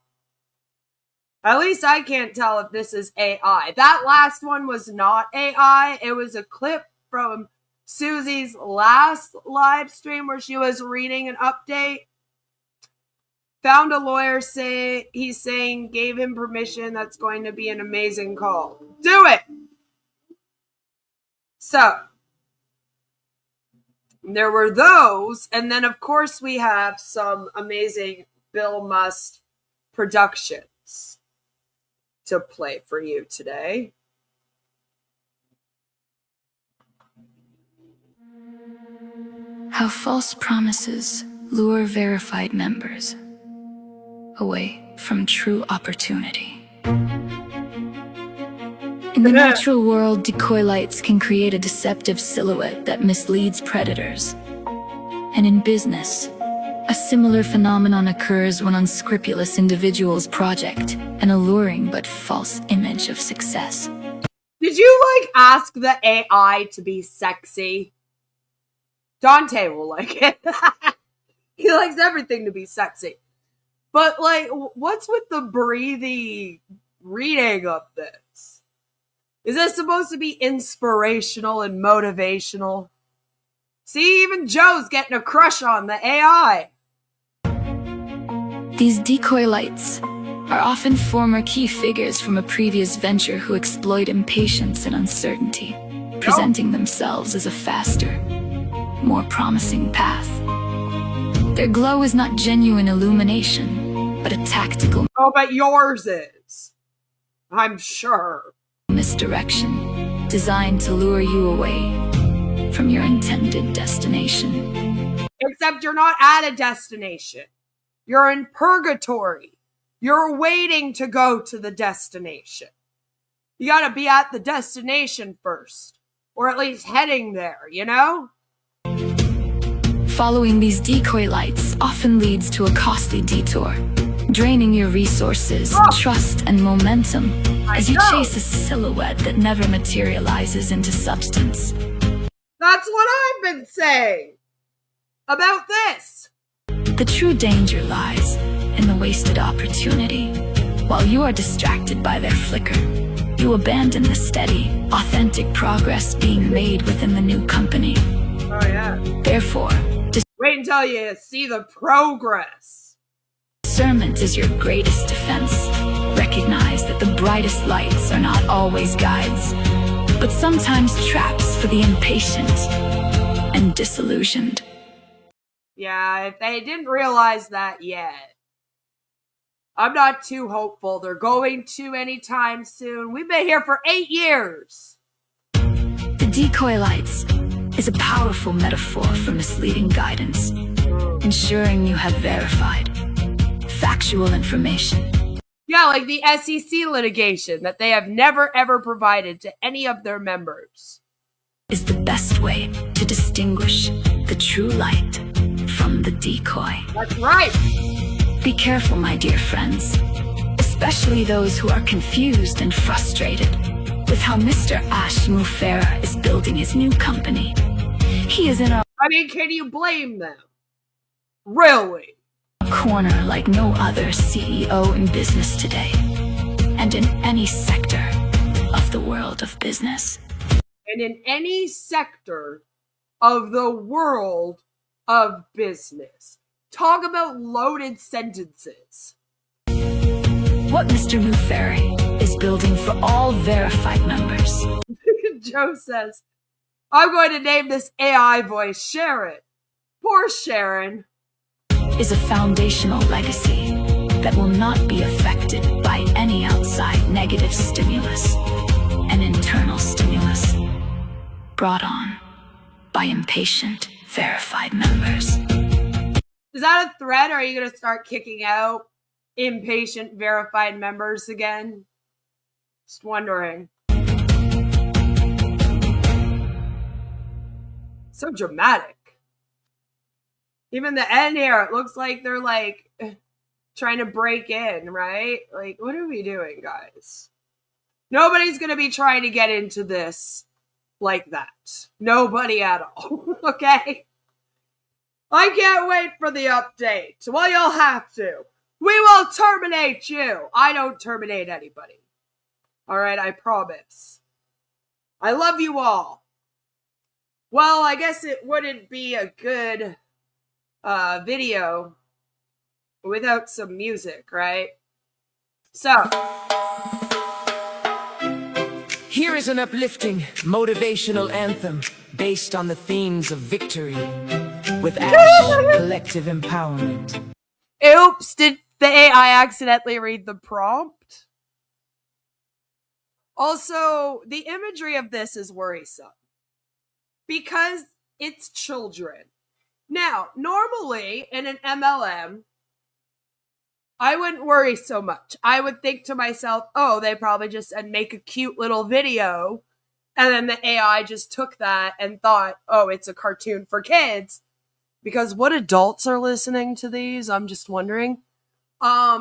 At least I can't tell if this is AI. That last one was not AI. It was a clip from Susie's last live stream where she was reading an update. Found a lawyer he's saying gave him permission. That's going to be an amazing call. Do it! So, there were those, and then of course we have some amazing Bill Must productions to play for you today. How false promises lure verified members away from true opportunity. In the natural world, decoy lights can create a deceptive silhouette that misleads predators. And in business, a similar phenomenon occurs when unscrupulous individuals project an alluring but false image of success. Did you, like, ask the AI to be sexy? Dante will like it. He likes everything to be sexy. But, like, what's with the breathy reading of this? Is this supposed to be inspirational and motivational? See, even Joe's getting a crush on the AI. These decoy lights are often former key figures from a previous venture who exploit impatience and uncertainty, presenting themselves as a faster, more promising path. Their glow is not genuine illumination, but a tactical Oh, but yours is. I'm sure. misdirection designed to lure you away from your intended destination. Except you're not at a destination. You're in purgatory. You're waiting to go to the destination. You gotta be at the destination first. Or at least heading there, you know? Following these decoy lights often leads to a costly detour, draining your resources, trust, and momentum as you chase a silhouette that never materializes into substance. That's what I've been saying about this. The true danger lies in the wasted opportunity. While you are distracted by their flicker, you abandon the steady, authentic progress being made within the new company. Oh, yeah. Therefore, Wait until you see the progress. discernment is your greatest defense. Recognize that the brightest lights are not always guides, but sometimes traps for the impatient and disillusioned. Yeah, if they didn't realize that yet, I'm not too hopeful they're going to anytime soon. We've been here for 8 years. The decoy lights is a powerful metaphor for misleading guidance, ensuring you have verified, factual information. Yeah, like the SEC litigation that they have never ever provided to any of their members. Is the best way to distinguish the true light from the decoy. That's right. Be careful, my dear friends, especially those who are confused and frustrated with how Mr. Ash Mufera is building his new company. He is in a can you blame them? Really? corner like no other CEO in business today, and in any sector of the world of business. And in any sector of the world of business. Talk about loaded sentences. What Mr. Muferi is building for all verified members. Joe says, I'm going to name this AI voice Sharon. Poor Sharon. Is a foundational legacy that will not be affected by any outside negative stimulus, an internal stimulus brought on by impatient verified members. Is that a threat, or are you going to start kicking out impatient verified members again? Just wondering. So dramatic. Even the end here, it looks like they're like trying to break in, right? Like, what are we doing, guys? Nobody's going to be trying to get into this like that. Nobody at all. Okay? I can't wait for the update. Well, you'll have to. We will terminate you. I don't terminate anybody. All right, I promise. I love you all. Well, I guess it wouldn't be a good video without some music, right? So, here is an uplifting, motivational anthem based on the themes of victory with Ash, collective empowerment. Oops, did the AI accidentally read the prompt? Also, the imagery of this is worrisome because it's children. Now, normally in an MLM, I wouldn't worry so much. I would think to myself, oh, they probably just said make a cute little video. And then the AI just took that and thought, oh, it's a cartoon for kids. Because what adults are listening to these? I'm just wondering. But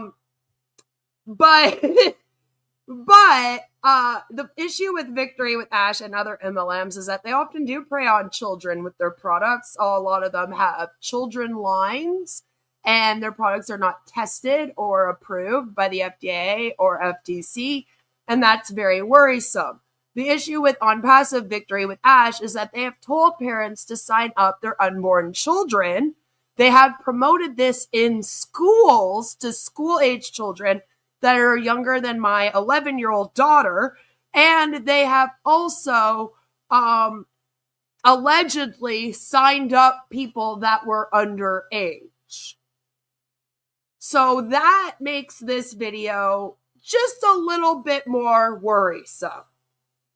the issue with Victory with Ash and other MLMs is that they often do prey on children with their products. A lot of them have children lines, and their products are not tested or approved by the FDA or FTC, and that's very worrisome. The issue with OnPassive Victory with Ash is that they have told parents to sign up their unborn children. They have promoted this in schools to school-age children, that are younger than my 11-year-old daughter. And they have also allegedly signed up people that were underage. So that makes this video just a little bit more worrisome.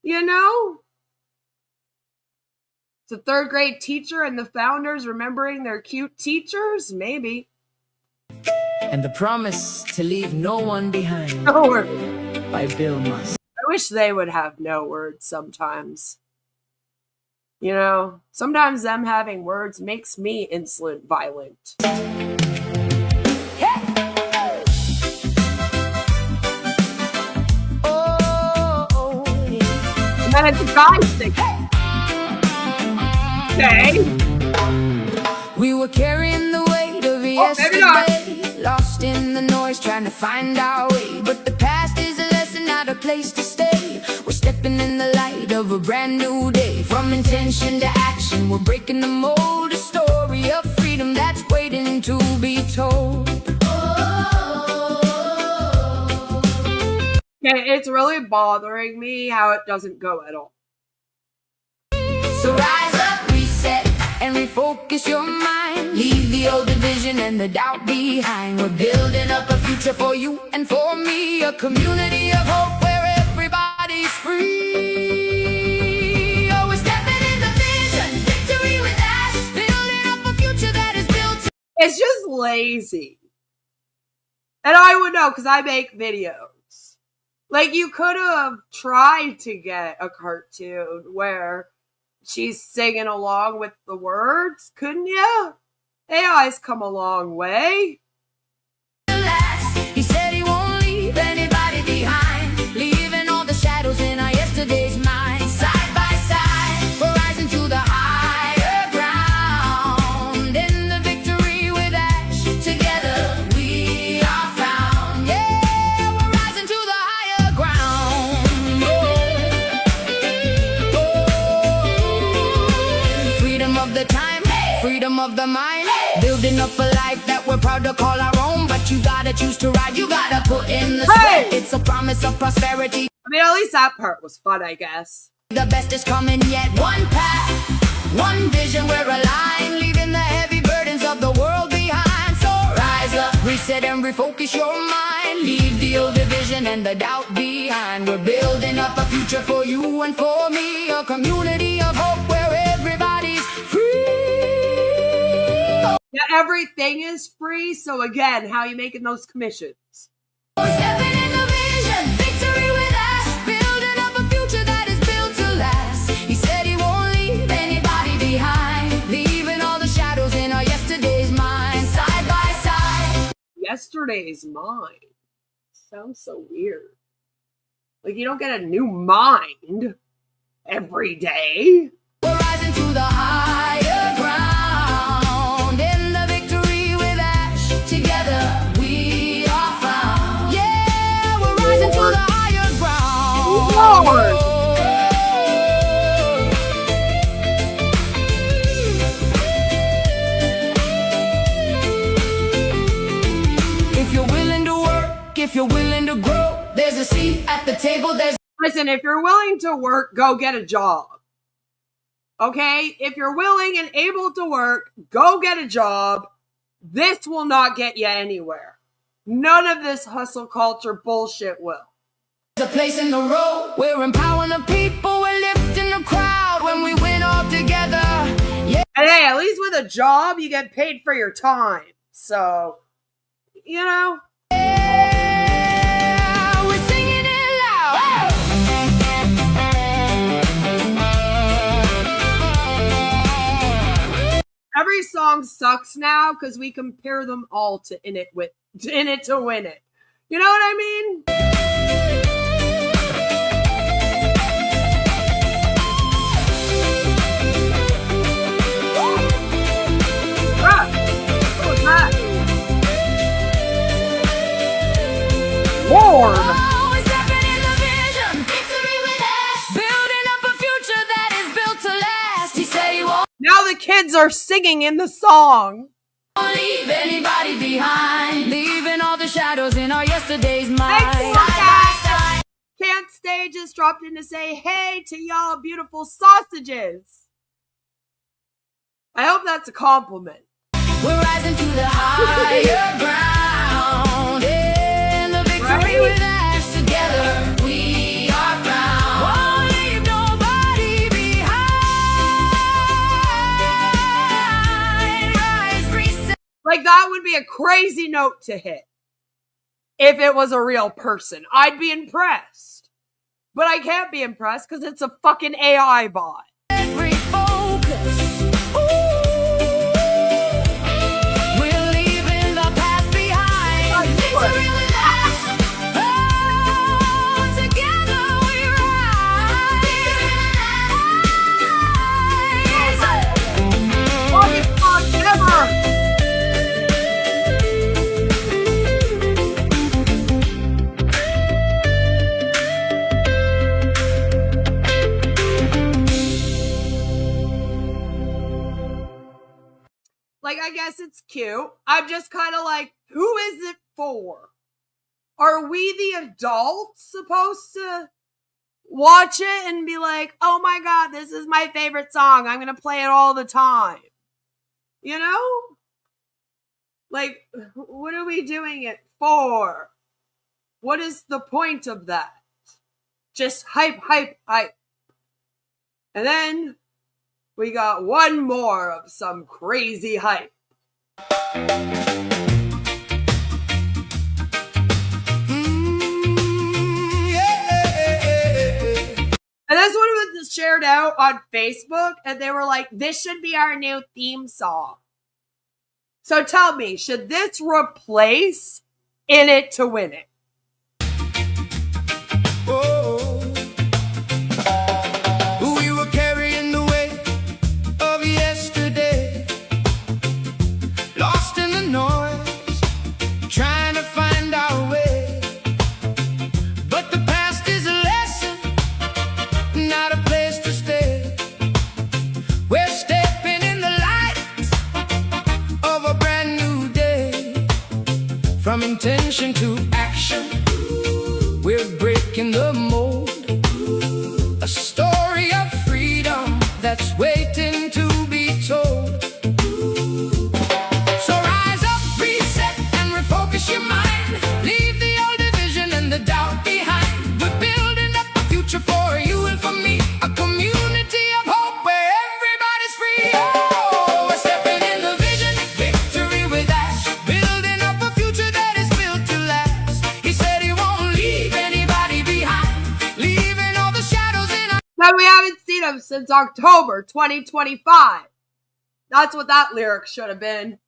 You know? It's a third grade teacher and the founders remembering their cute teachers? Maybe. And the promise to leave no one behind. No words. By Bill Musk. I wish they would have no words sometimes. You know, sometimes them having words makes me insolent violent. And then it's a guy singing. Okay. We were carrying the weight of yesterday, lost in the noise, trying to find our way. But the past is a lesson, not a place to stay. We're stepping in the light of a brand new day. From intention to action, we're breaking the mold. A story of freedom that's waiting to be told. Okay, it's really bothering me how it doesn't go at all. So rise up, reset, and refocus your mind. Leave the old division and the doubt behind. We're building up a future for you and for me. A community of hope where everybody's free. Oh, we're stepping in the vision, victory with Ash. Building up a future that is built. It's just lazy. And I would know because I make videos. Like, you could have tried to get a cartoon where she's singing along with the words, couldn't you? AI's come a long way. He said he won't leave anybody behind, leaving all the shadows in our yesterday's mind. Side by side, we're rising to the higher ground. In the victory with Ash, together we are found. Yeah, we're rising to the higher ground. Oh. Freedom of the time, freedom of the mind. Building up a life that we're proud to call our own. But you gotta choose to ride, you gotta put in the sweat. It's a promise of prosperity. I mean, at least that part was fun, I guess. The best is coming yet. One path, one vision, we're aligned. Leaving the heavy burdens of the world behind. So rise up, reset and refocus your mind. Leave the old division and the doubt behind. We're building up a future for you and for me. A community of hope where everybody's free. Yeah, everything is free, so again, how are you making those commissions? Stepping in the vision, victory with Ash, building up a future that is built to last. He said he won't leave anybody behind, leaving all the shadows in our yesterday's mind. Side by side. Yesterday's mind. Sounds so weird. Like, you don't get a new mind every day. We're rising to the higher ground. In the victory with Ash, together we are found. Yeah, we're rising to the higher ground. Lord. If you're willing to work, if you're willing to grow, there's a seat at the table. Listen, if you're willing to work, go get a job. Okay? If you're willing and able to work, go get a job. This will not get you anywhere. None of this hustle culture bullshit will. There's a place in the road. We're empowering the people. We're lifting the crowd when we win all together. Yeah. And hey, at least with a job, you get paid for your time. So, you know. Yeah, we're singing it loud. Every song sucks now because we compare them all to In It to Win It. You know what I mean? Ah, what was that? Lord! Oh, we're stepping in the vision, victory with Ash, building up a future that is built to last. He said he won't Now the kids are singing in the song. leave anybody behind, leaving all the shadows in our yesterday's mind. USA just dropped in to say hey to y'all beautiful sausages. I hope that's a compliment. We're rising to the higher ground. In the victory with us together, we are found. Won't leave nobody behind. Rise, reset. Like, that would be a crazy note to hit. If it was a real person, I'd be impressed. But I can't be impressed because it's a fucking AI bot. Like, I guess it's cute. I'm just kind of like, who is it for? Are we the adults supposed to watch it and be like, oh my God, this is my favorite song. I'm going to play it all the time. You know? Like, what are we doing it for? What is the point of that? Just hype, hype, hype. And then we got one more of some crazy hype. And this one was shared out on Facebook, and they were like, this should be our new theme song. So tell me, should this replace In It to Win It? From intention to action, we're breaking the mold. A story of freedom that's waiting to be told. So rise up, reset, and refocus your mind. Leave the old division and the doubt behind. We're building up a future for you and for me. A community of hope where everybody's free. Oh, we're stepping in the vision, victory with Ash. Building up a future that is built to last. He said he won't leave anybody behind. Leaving all the shadows in our... That we haven't seen him since October 2025. That's what that lyric should have been.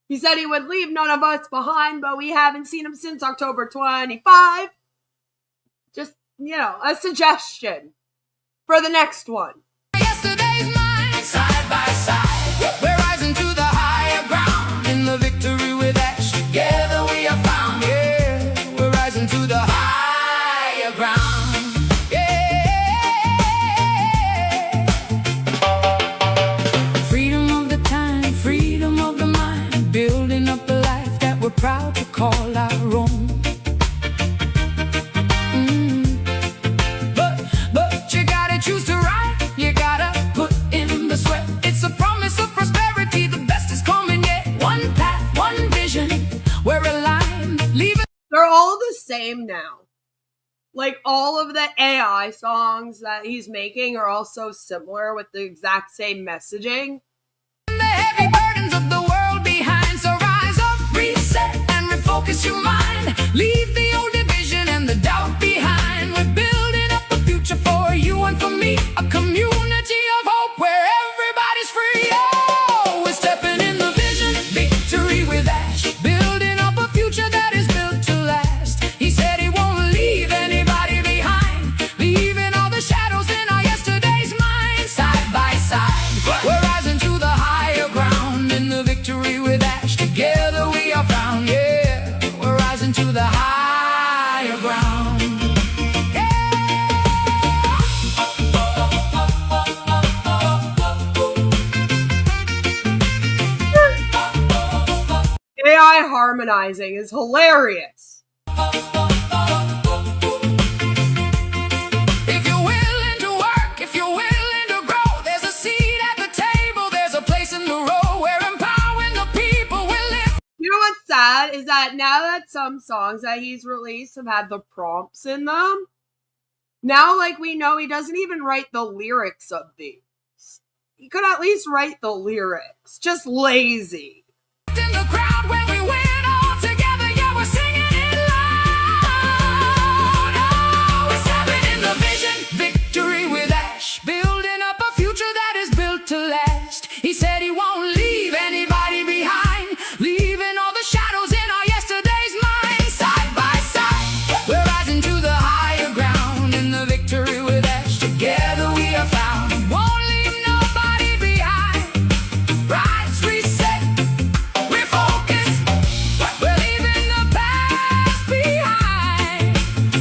He said he would leave none of us behind, but we haven't seen him since October 25. Just, you know, a suggestion for the next one. Yesterday's mine, side by side. We're rising to the higher ground. In the victory with Ash, together we are found. Yeah, we're rising to the higher ground. Yeah. Freedom of the time, freedom of the mind. Building up a life that we're proud to call our own. But you gotta choose to ride. You gotta put in the sweat. It's a promise of prosperity. The best is coming yet. One path, one vision. We're aligned. Leave it. They're all the same now. Like, all of the AI songs that he's making are all so similar with the exact same messaging. The heavy burdens of the world behind. So rise up, reset, and refocus your mind. Leave the old division and the doubt behind. We're building up a future for you and for me. A community of hope where everybody's free. Oh, we're stepping in the vision, victory with Ash. Building up a future that is built to last. He said he won't leave anybody behind. Leaving all the shadows in our yesterday's mind. Side by side, we're rising to the higher ground. In the victory with Ash, together we are found. Yeah, we're rising to the higher ground. AI harmonizing is hilarious. sad is that now that some songs that he's released have had the prompts in them, now, like, we know he doesn't even write the lyrics of these. He could at least write the lyrics. Just lazy. In the crowd when we win all together, yeah, we're singing it loud. Oh, we're stepping in the vision, victory with Ash, building up a future that is built to last. He said he won't leave anybody behind, leaving all the shadows in our yesterday's mind. Side by side, we're rising to the higher ground. In the victory with Ash, together we are found. Won't leave nobody behind. Rise, reset, refocus. We're leaving the past behind.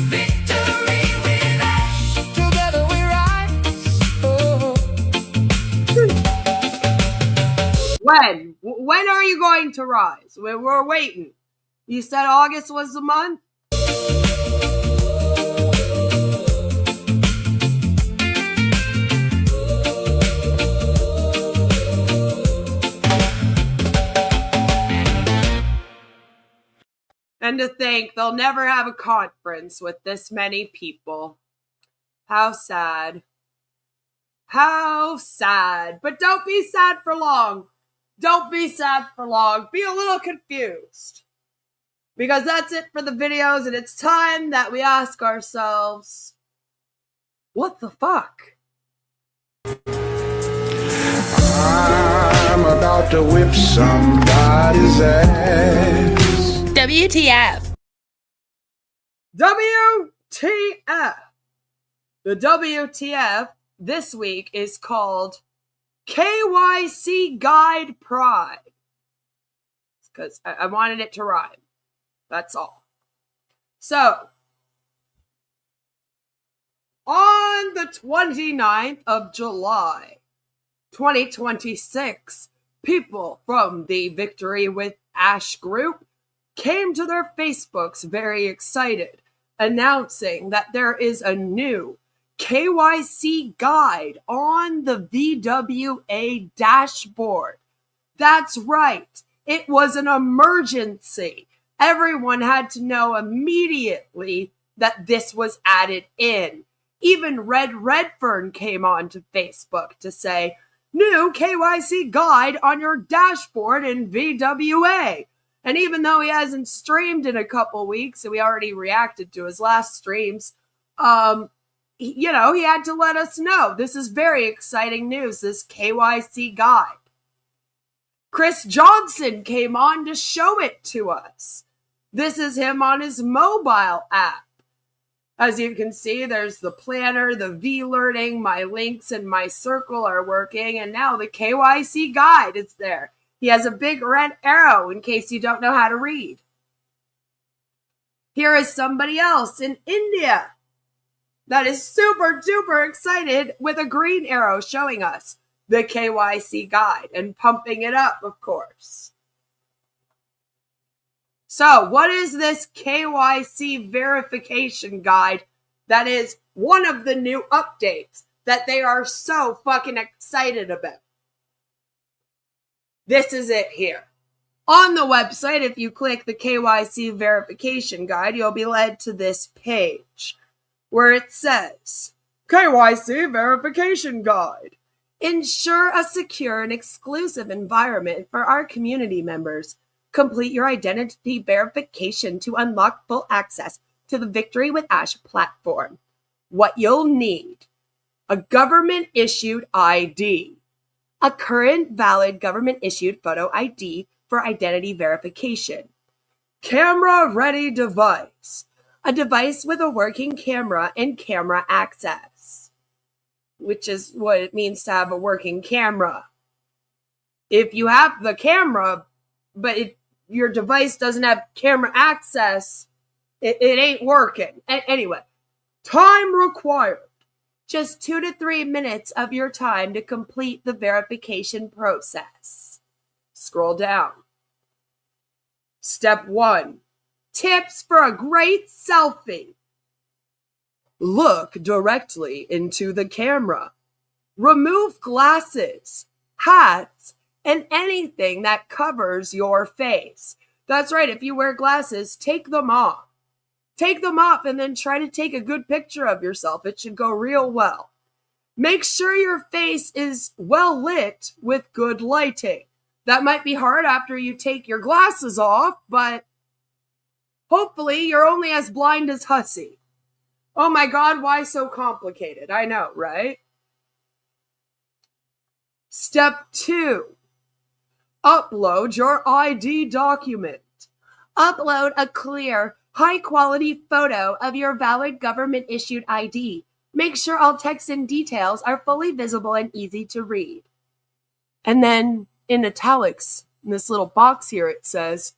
Victory with Ash, together we rise. Oh. When are you going to rise? We're waiting. You said August was the month? And to think they'll never have a conference with this many people. How sad. How sad. But don't be sad for long. Don't be sad for long. Be a little confused. Because that's it for the videos, and it's time that we ask ourselves, what the fuck? I'm about to whip somebody's ass. WTF. WTF. The WTF this week is called KYC Guide Pride. Because I wanted it to rhyme. That's all. So, on the 29th of July, 2026, people from the Victory with Ash group came to their Facebooks very excited, announcing that there is a new KYC guide on the VWA dashboard. That's right. It was an emergency. Everyone had to know immediately that this was added in. Even Red Redfern came on to Facebook to say, new KYC guide on your dashboard in VWA. And even though he hasn't streamed in a couple weeks, and we already reacted to his last streams, he had to let us know. This is very exciting news, this KYC guide. Chris Johnson came on to show it to us. This is him on his mobile app. As you can see, there's the planner, the V-learning, my links and my circle are working, and now the KYC guide is there. He has a big red arrow in case you don't know how to read. Here is somebody else in India that is super duper excited with a green arrow showing us the KYC guide and pumping it up, of course. So, what is this KYC verification guide that is one of the new updates that they are so fucking excited about? This is it here. On the website, if you click the KYC verification guide, you'll be led to this page where it says, KYC verification guide. Ensure a secure and exclusive environment for our community members. Complete your identity verification to unlock full access to the Victory with Ash platform. What you'll need: a government-issued ID, a current valid government-issued photo ID for identity verification, camera-ready device, a device with a working camera and camera access, which is what it means to have a working camera. If you have the camera, but if your device doesn't have camera access, it ain't working. Anyway, time required. Just 2 to 3 minutes of your time to complete the verification process. Scroll down. Step 1. Tips for a great selfie. Look directly into the camera. Remove glasses, hats, and anything that covers your face. That's right. If you wear glasses, take them off. Take them off and then try to take a good picture of yourself. It should go real well. Make sure your face is well lit with good lighting. That might be hard after you take your glasses off, but hopefully you're only as blind as Hussy. Oh my God, why so complicated? I know, right? Step 2. Upload your ID document. Upload a clear, high-quality photo of your valid government-issued ID. Make sure all text and details are fully visible and easy to read. And then, in italics, in this little box here, it says,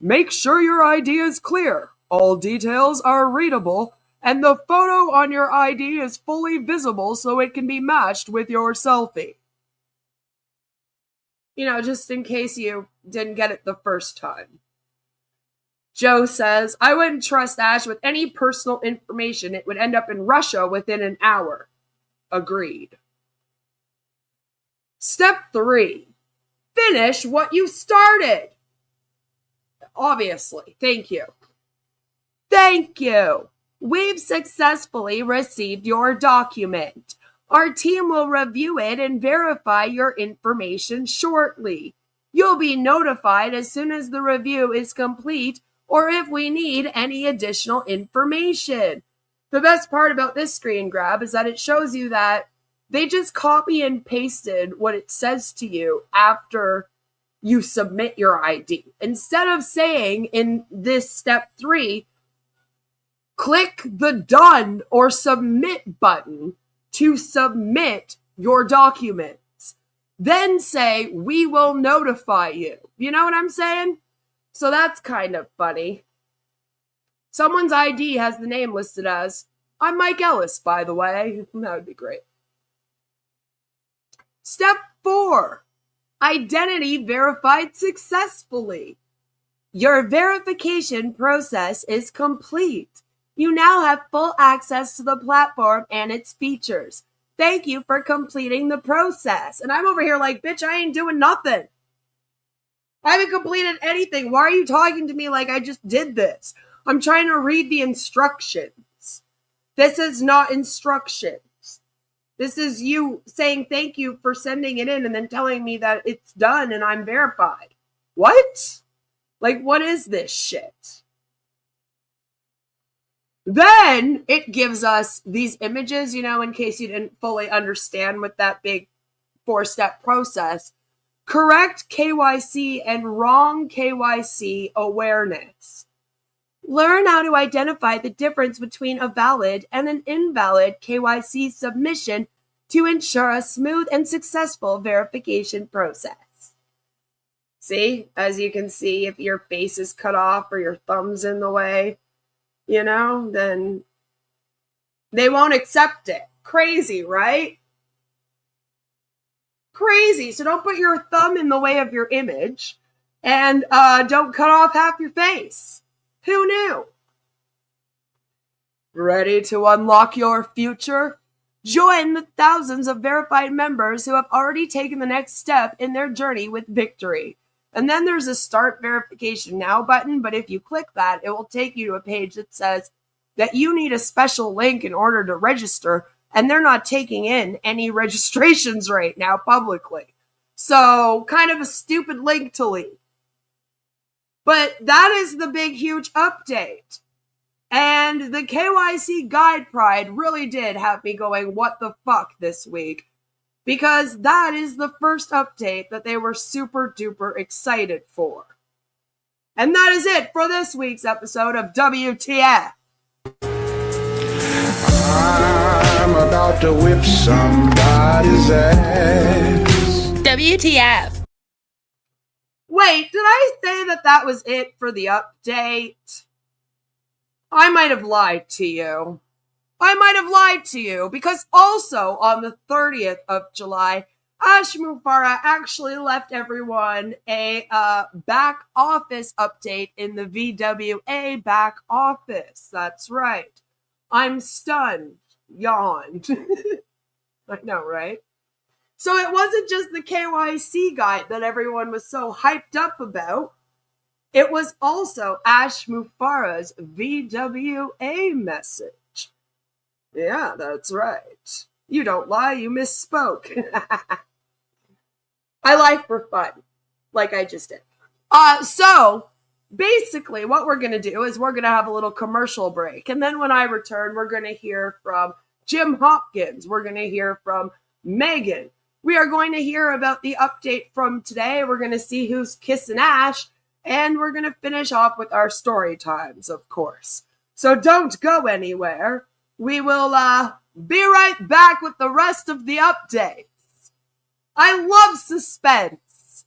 make sure your ID is clear, all details are readable, and the photo on your ID is fully visible so it can be matched with your selfie. You know, just in case you didn't get it the first time. Joe says, I wouldn't trust Ash with any personal information. It would end up in Russia within an hour. Agreed. Step 3. Finish what you started. Obviously. Thank you. Thank you. We've successfully received your document. Our team will review it and verify your information shortly. You'll be notified as soon as the review is complete or if we need any additional information. The best part about this screen grab is that it shows you that they just copy and pasted what it says to you after you submit your ID. Instead of saying in this step 3, click the done or submit button to submit your documents. Then say, we will notify you. You know what I'm saying? So that's kind of funny. Someone's ID has the name listed as, I'm Mike Ellis, by the way. That would be great. Step 4. Identity verified successfully. Your verification process is complete. You now have full access to the platform and its features. Thank you for completing the process. And I'm over here like, bitch, I ain't doing nothing. I haven't completed anything. Why are you talking to me like I just did this? I'm trying to read the instructions. This is not instructions. This is you saying thank you for sending it in and then telling me that it's done and I'm verified. What? Like, what is this shit? Then it gives us these images, you know, in case you didn't fully understand with that big 4-step process. Correct KYC and wrong KYC awareness. Learn how to identify the difference between a valid and an invalid KYC submission to ensure a smooth and successful verification process. See, as you can see, if your face is cut off or your thumb's in the way, you know, then they won't accept it. Crazy, right? Crazy. So don't put your thumb in the way of your image and don't cut off half your face. Who knew? Ready to unlock your future? Join the thousands of verified members who have already taken the next step in their journey with victory. And then there's a Start Verification Now button, but if you click that, it will take you to a page that says that you need a special link in order to register, and they're not taking in any registrations right now publicly. So, kind of a stupid link to leave. But that is the big, huge update. And the KYC Guide Pride really did have me going, what the fuck this week? Because that is the first update that they were super duper excited for. And that is it for this week's episode of WTF. I'm about to whip somebody's ass. WTF. Wait, did I say that that was it for the update? I might have lied to you. Because also on the 30th of July, Ash Mufara actually left everyone a back office update in the VWA back office. That's right. I'm stunned. Yawned. I know, right? So it wasn't just the KYC guide that everyone was so hyped up about. It was also Ash Mufara's VWA message. Yeah, that's right. You don't lie, you misspoke. I lie for fun, like I just did. So basically what we're going to do is we're going to have a little commercial break. And then when I return, we're going to hear from Jim Hopkins. We're going to hear from Megan. We are going to hear about the update from today. We're going to see who's kissing Ash. And we're going to finish off with our story times, of course. So don't go anywhere. We will be right back with the rest of the updates. I love suspense.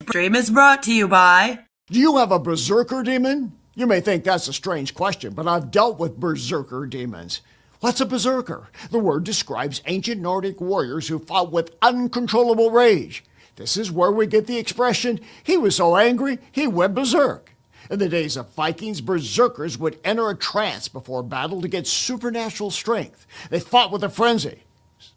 Stream is brought to you by... Do you have a berserker demon? You may think that's a strange question, but I've dealt with berserker demons. What's a berserker? The word describes ancient Nordic warriors who fought with uncontrollable rage. This is where we get the expression, he was so angry, he went berserk. In the days of Vikings, berserkers would enter a trance before battle to get supernatural strength. They fought with a frenzy.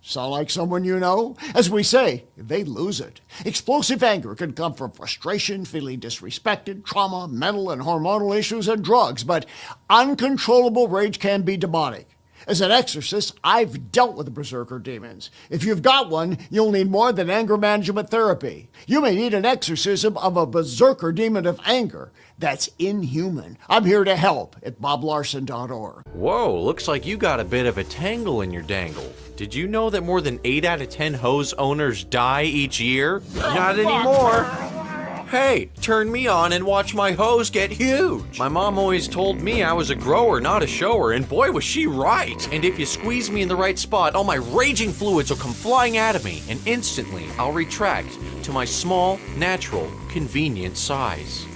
Sound like someone you know? As we say, they lose it. Explosive anger can come from frustration, feeling disrespected, trauma, mental and hormonal issues, and drugs, but uncontrollable rage can be demonic. As an exorcist, I've dealt with berserker demons. If you've got one, you'll need more than anger management therapy. You may need an exorcism of a berserker demon of anger. That's inhuman. I'm here to help at boblarson.org. Whoa, looks like you got a bit of a tangle in your dangle. Did you know that more than 8 out of 10 hose owners die each year? Not anymore. Hey, turn me on and watch my hose get huge. My mom always told me I was a grower, not a shower, and boy was she right. And if you squeeze me in the right spot, all my raging fluids will come flying out of me, and instantly I'll retract to my small, natural, convenient size.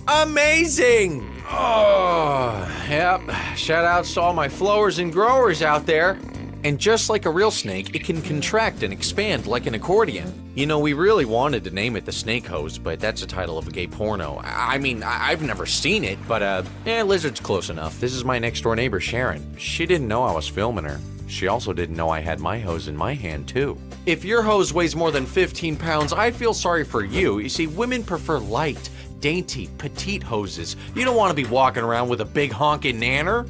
Amazing! Oh, yep. Shout outs to all my flowers and growers out there. And just like a real snake, it can contract and expand like an accordion. You know, we really wanted to name it the Snake Hose, but that's the title of a gay porno. I mean, I've never seen it, but Lizard's close enough. This is my next door neighbor, Sharon. She didn't know I was filming her. She also didn't know I had my hose in my hand, too. If your hose weighs more than 15 pounds, I feel sorry for you. You see, women prefer light, dainty, petite hoses. You don't want to be walking around with a big honking nanner.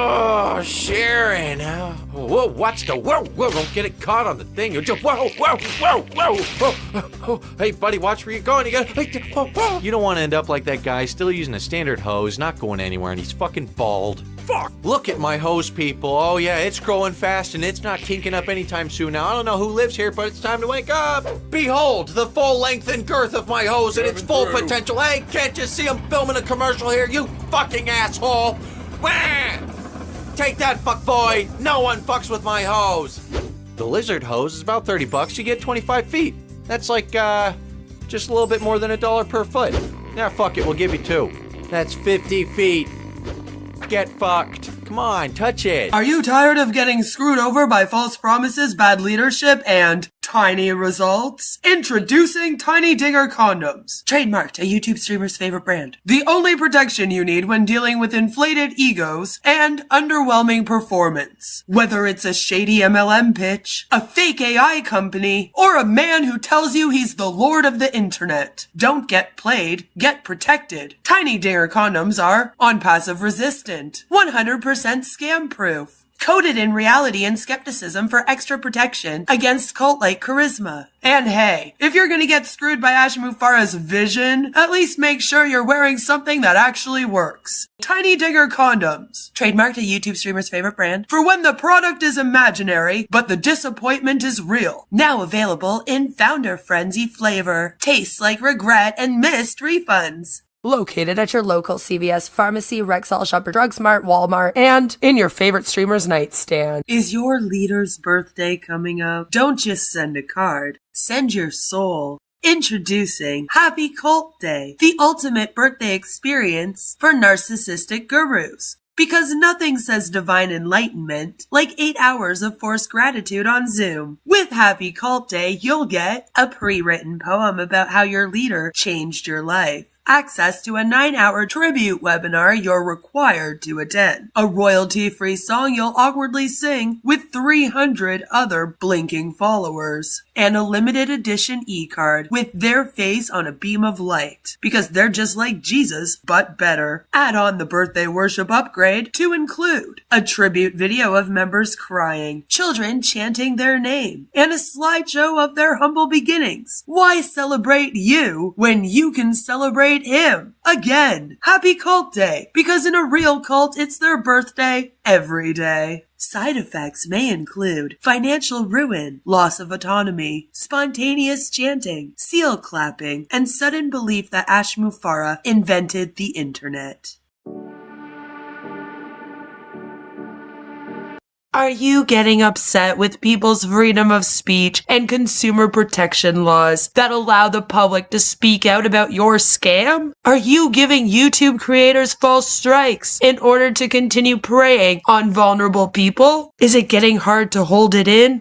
Oh, Sharon. Whoa, watch the whoa, don't get it caught on the thing. You just whoa. Oh, hey, buddy, watch where you're going. You don't want to end up like that guy, still using a standard hose, not going anywhere, and he's fucking bald. Fuck! Look at my hose, people. Oh, yeah, it's growing fast, and it's not kinking up anytime soon. Now, I don't know who lives here, but it's time to wake up. Behold, the full length and girth of my hose and its full potential. Hey, can't you see I'm filming a commercial here, you fucking asshole? Wah! Take that, fuckboy! No one fucks with my hose! The lizard hose is about $30. You get 25 feet. That's like, just a little bit more than $1 per foot. Nah, fuck it, we'll give you 2. That's 50 feet. Get fucked. Come on, touch it. Are you tired of getting screwed over by false promises, bad leadership, and tiny results? Introducing Tiny Dinger Condoms. Trademarked, a YouTube streamer's favorite brand. The only protection you need when dealing with inflated egos and underwhelming performance. Whether it's a shady MLM pitch, a fake AI company, or a man who tells you he's the lord of the internet. Don't get played, get protected. Tiny Dinger Condoms are OnPassive resistant, 100% scam proof. Coated in reality and skepticism for extra protection against cult-like charisma. And hey, if you're gonna get screwed by Ash Mufara's vision, at least make sure you're wearing something that actually works. Tiny Dinger Condoms. Trademarked, a YouTube streamer's favorite brand. For when the product is imaginary, but the disappointment is real. Now available in Founder Frenzy flavor. Tastes like regret and missed refunds. Located at your local CVS, pharmacy, Rexall, Shopper, Drug Smart, Walmart, and in your favorite streamer's nightstand. Is your leader's birthday coming up? Don't just send a card. Send your soul. Introducing Happy Cult Day, the ultimate birthday experience for narcissistic gurus. Because nothing says divine enlightenment like 8 hours of forced gratitude on Zoom. With Happy Cult Day, you'll get a pre-written poem about how your leader changed your life. access to a 9-hour tribute webinar you're required to attend, a royalty-free song you'll awkwardly sing with 300 other blinking followers, and a limited edition e-card with their face on a beam of light, because they're just like Jesus, but better. Add on the birthday worship upgrade to include a tribute video of members crying, children chanting their name, and a slideshow of their humble beginnings. Why celebrate you when you can celebrate him? Again, happy cult day, because in a real cult, it's their birthday every day. Side effects may include financial ruin, loss of autonomy, spontaneous chanting, seal clapping, and sudden belief that Ash Mufara invented the internet. Are you getting upset with people's freedom of speech and consumer protection laws that allow the public to speak out about your scam? Are you giving YouTube creators false strikes in order to continue preying on vulnerable people? Is it getting hard to hold in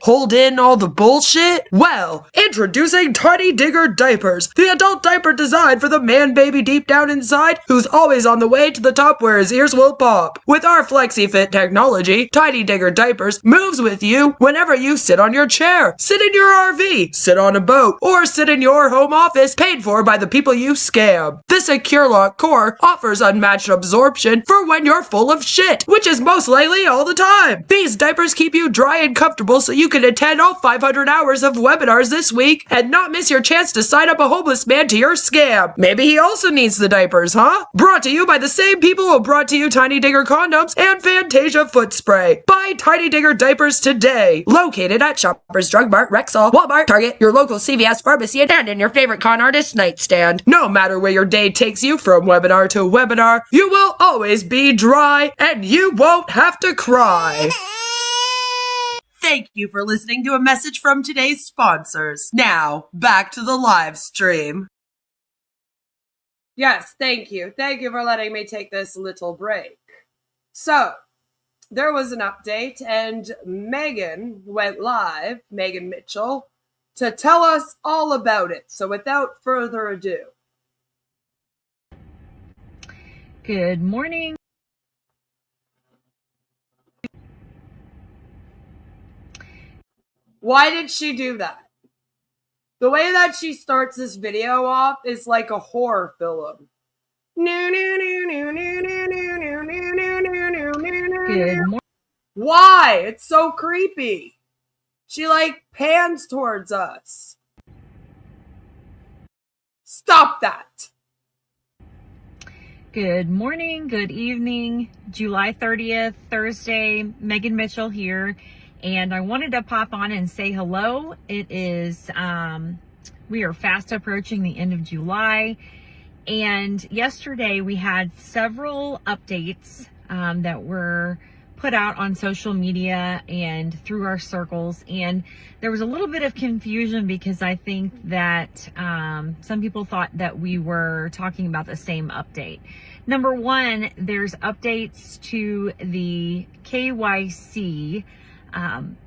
all the bullshit? Well, introducing Tiny Digger Diapers, the adult diaper designed for the man baby deep down inside who's always on the way to the top where his ears will pop. With our FlexiFit technology, Tiny Digger Diapers moves with you whenever you sit on your chair, sit in your RV, sit on a boat, or sit in your home office paid for by the people you scam. The Secure Lock Core offers unmatched absorption for when you're full of shit, which is most likely all the time. These diapers keep you dry and comfortable so you can attend all 500 hours of webinars this week and not miss your chance to sign up a homeless man to your scam. Maybe he also needs the diapers, huh? Brought to you by the same people who brought to you Tiny Digger condoms and Fantasia foot spray. Buy Tiny Digger diapers today. Located at Shoppers Drug Mart, Rexall, Walmart, Target, your local CVS pharmacy, and in your favorite con artist nightstand. No matter where your day takes you from webinar to webinar, you will always be dry and you won't have to cry. Thank you for listening to a message from today's sponsors. Now, back to the live stream. Yes, thank you. Thank you for letting me take this little break. So, there was an update, and Megan went live, Megan Mitchell, to tell us all about it. So, without further ado. Good morning. Why did she do that? The way that she starts this video off is like a horror film. Good morning. Why? It's so creepy. She like pans towards us. Stop that. Good morning, good evening, July 30th, Thursday, Megan Mitchell here, and I wanted to pop on and say hello. It is, we are fast approaching the end of July, and yesterday we had several updates that were put out on social media and through our circles, and there was a little bit of confusion because I think that some people thought that we were talking about the same update. Number one, there's updates to the KYC,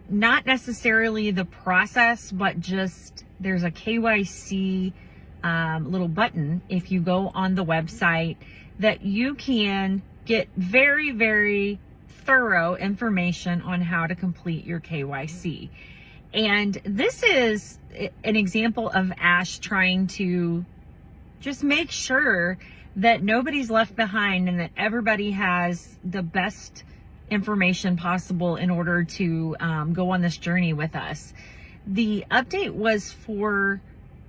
not necessarily the process, but just there's a KYC little button if you go on the website that you can get very, very thorough information on how to complete your KYC. And this is an example of Ash trying to just make sure that nobody's left behind and that everybody has the best information possible in order to go on this journey with us. The update was for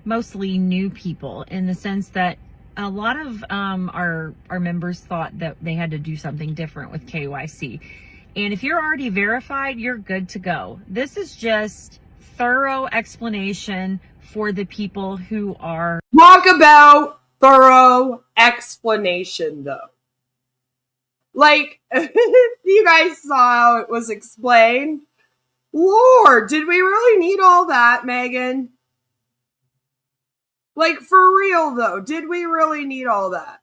mostly new people in the sense that a lot of our members thought that they had to do something different with KYC. And if you're already verified, you're good to go. This is just thorough explanation for the people who are... Talk about thorough explanation, though. Like, you guys saw how it was explained. Lord, did we really need all that, Megan? Like, for real, though, did we really need all that?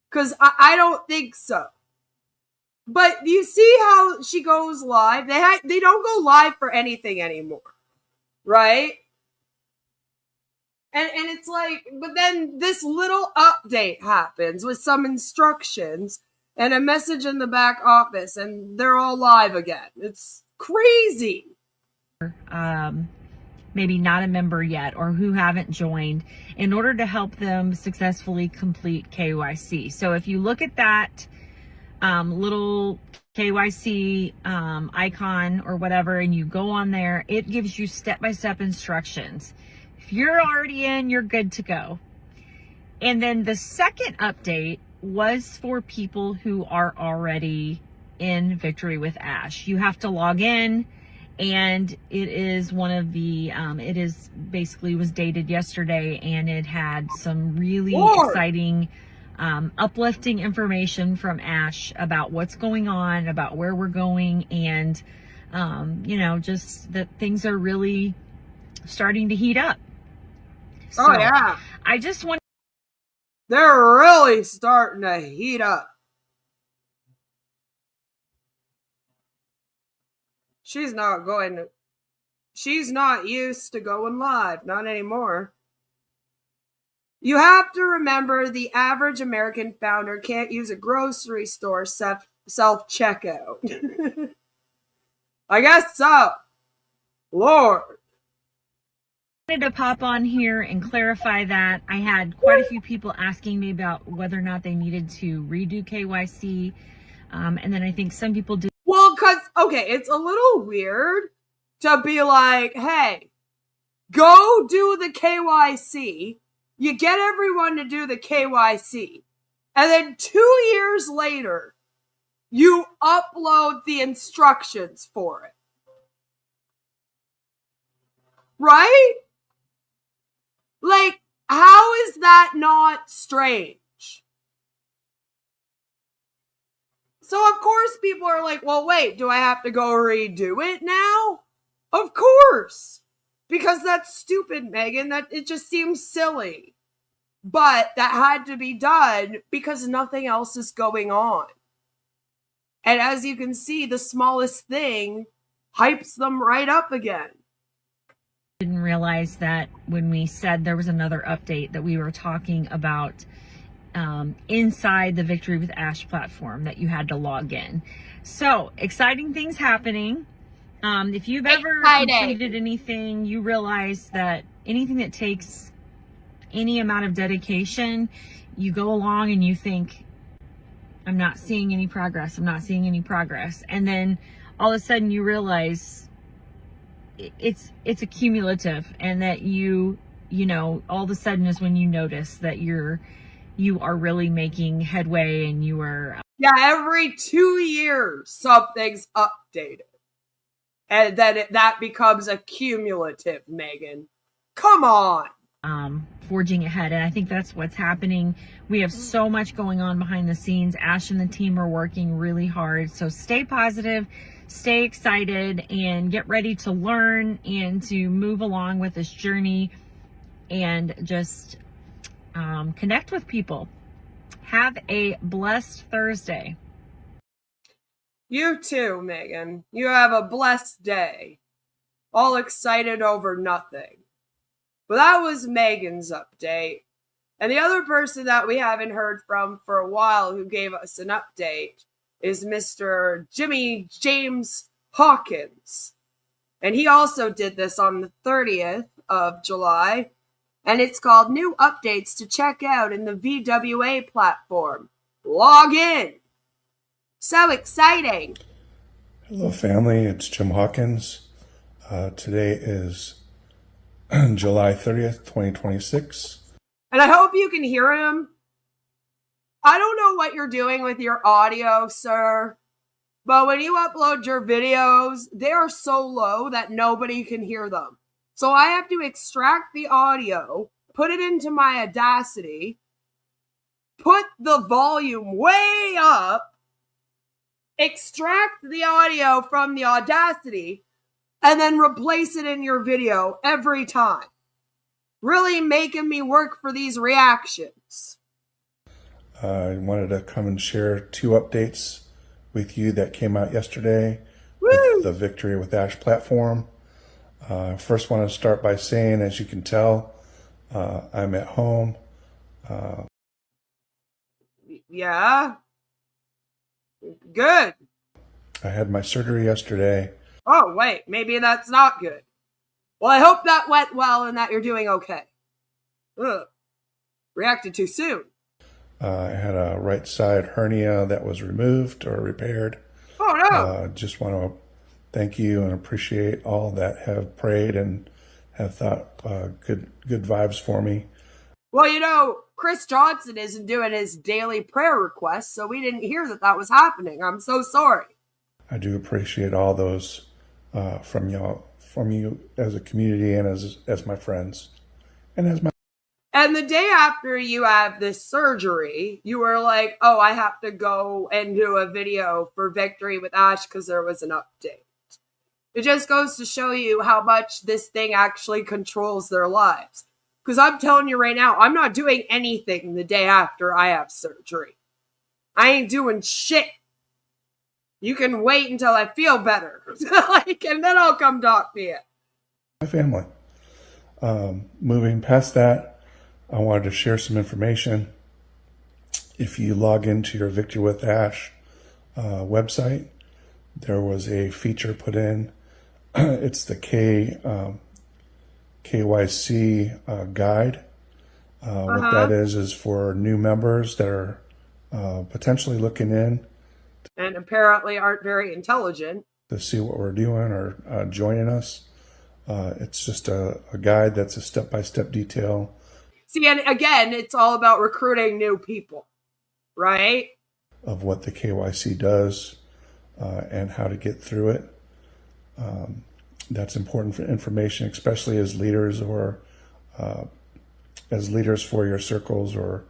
Because I don't think so. But you see how she goes live? They don't go live for anything anymore, right? And it's like, but then this little update happens with some instructions and a message in the back office, and they're all live again. It's crazy. Maybe not a member yet or who haven't joined, in order to help them successfully complete KYC. So if you look at that little KYC icon or whatever, and you go on there, it gives you step-by-step instructions. If you're already in, you're good to go. And then the second update was for people who are already in Victory with Ash. You have to log in, and it is one of the it is basically was dated yesterday, and it had some really exciting uplifting information from Ash about what's going on, about where we're going, and you know, just that things are really starting to heat up. So Oh yeah, I just want, they're really starting to heat up. She's not used to going live, not anymore. You have to remember the average American founder can't use a grocery store self-checkout. I guess so. Lord. I wanted to pop on here and clarify that. I had quite a few people asking me about whether or not they needed to redo KYC. And then I think some people did. Well, because, okay, it's a little weird to be like, hey, go do the KYC. You get everyone to do the KYC. And then 2 years later, you upload the instructions for it. Right? Like, how is that not strange? So, of course, people are like, well, wait, do I have to go redo it now? Of course. Because that's stupid, Megan. That it just seems silly. But that had to be done because nothing else is going on. And as you can see, the smallest thing hypes them right up again. Didn't realize that when we said there was another update that we were talking about inside the Victory with Ash platform that you had to log in. So exciting things happening. If you've ever completed anything, you realize that anything that takes any amount of dedication, you go along and you think, I'm not seeing any progress. I'm not seeing any progress. And then all of a sudden you realize it's a cumulative, and that you know, all of a sudden is when you notice that you are really making headway, and you are yeah, every 2 years something's updated, and then that becomes a cumulative. Megan, come on. Forging ahead, and I think that's what's happening. We have so much going on behind the scenes. Ash and the team are working really hard, so stay positive, stay excited, and get ready to learn and to move along with this journey, and just connect with people. Have a blessed Thursday. You too, Megan. You have a blessed day. All excited over nothing. But that was Megan's update. And the other person that we haven't heard from for a while who gave us an update is Mr. Jimmy James Hawkins. And he also did this on the 30th of July. And it's called New Updates to Check Out in the VWA platform. Log in. So exciting. Hello, family. It's Jim Hawkins. Today is July 30th, 2026. And I hope you can hear him. I don't know what you're doing with your audio, sir, but when you upload your videos, they are so low that nobody can hear them. So I have to extract the audio, put it into my Audacity, put the volume way up, extract the audio from the Audacity, and then replace it in your video every time. Really making me work for these reactions. I wanted to come and share 2 updates with you that came out yesterday with the Victory with Ash platform. First, want to start by saying, as you can tell, I'm at home. Yeah. Good. I had my surgery yesterday. Oh, wait. Maybe that's not good. Well, I hope that went well and that you're doing okay. Ugh. Reacted too soon. I had a right side hernia that was removed or repaired. Oh, no. Just want to thank you and appreciate all that have prayed and have thought good vibes for me. Well, you know, Chris Johnson isn't doing his daily prayer requests, so we didn't hear that that was happening. I'm so sorry. I do appreciate all those from you as a community and as my friends and as my. And the day after you have this surgery, you were like, oh, I have to go and do a video for Victory with Ash because there was an update. It just goes to show you how much this thing actually controls their lives. Because I'm telling you right now, I'm not doing anything the day after I have surgery. I ain't doing shit. You can wait until I feel better. And then I'll come talk to you. My family. Moving past that, I wanted to share some information. If you log into your Victory with Ash website, there was a feature put in. It's the KYC guide. What that is for new members that are potentially looking in. And apparently aren't very intelligent. To see what we're doing or joining us. It's just a guide that's a step-by-step detail. See, and again, it's all about recruiting new people, right? Of what the KYC does and how to get through it. That's important for information, especially as leaders or as leaders for your circles, or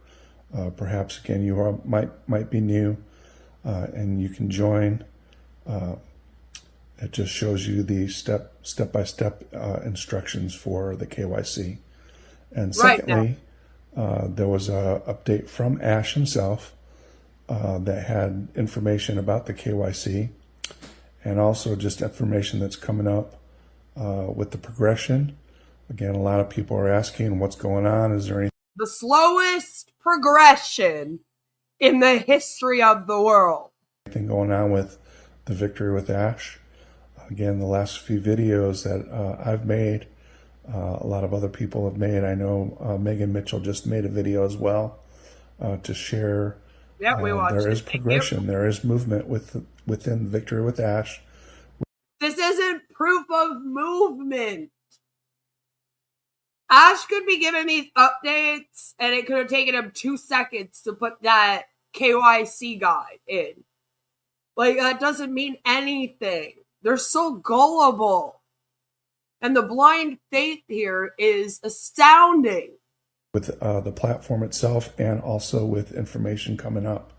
perhaps again you might be new and you can join. It just shows you the step-by-step instructions for the KYC. And secondly, there was an update from Ash himself that had information about the KYC and also just information that's coming up with the progression. Again, a lot of people are asking what's going on. Is there anything? The slowest progression in the history of the world. Anything going on with the Victory with Ash? Again, the last few videos that I've made, a lot of other people have made. I know Megan Mitchell just made a video as well to share. Yeah, we watched there it. is progression. There is movement within Victory with Ash. This isn't proof of movement. Ash could be giving these updates, and it could have taken him 2 seconds to put that KYC guide in. Like, that doesn't mean anything. They're so gullible. And the blind faith here is astounding. With the platform itself and also with information coming up.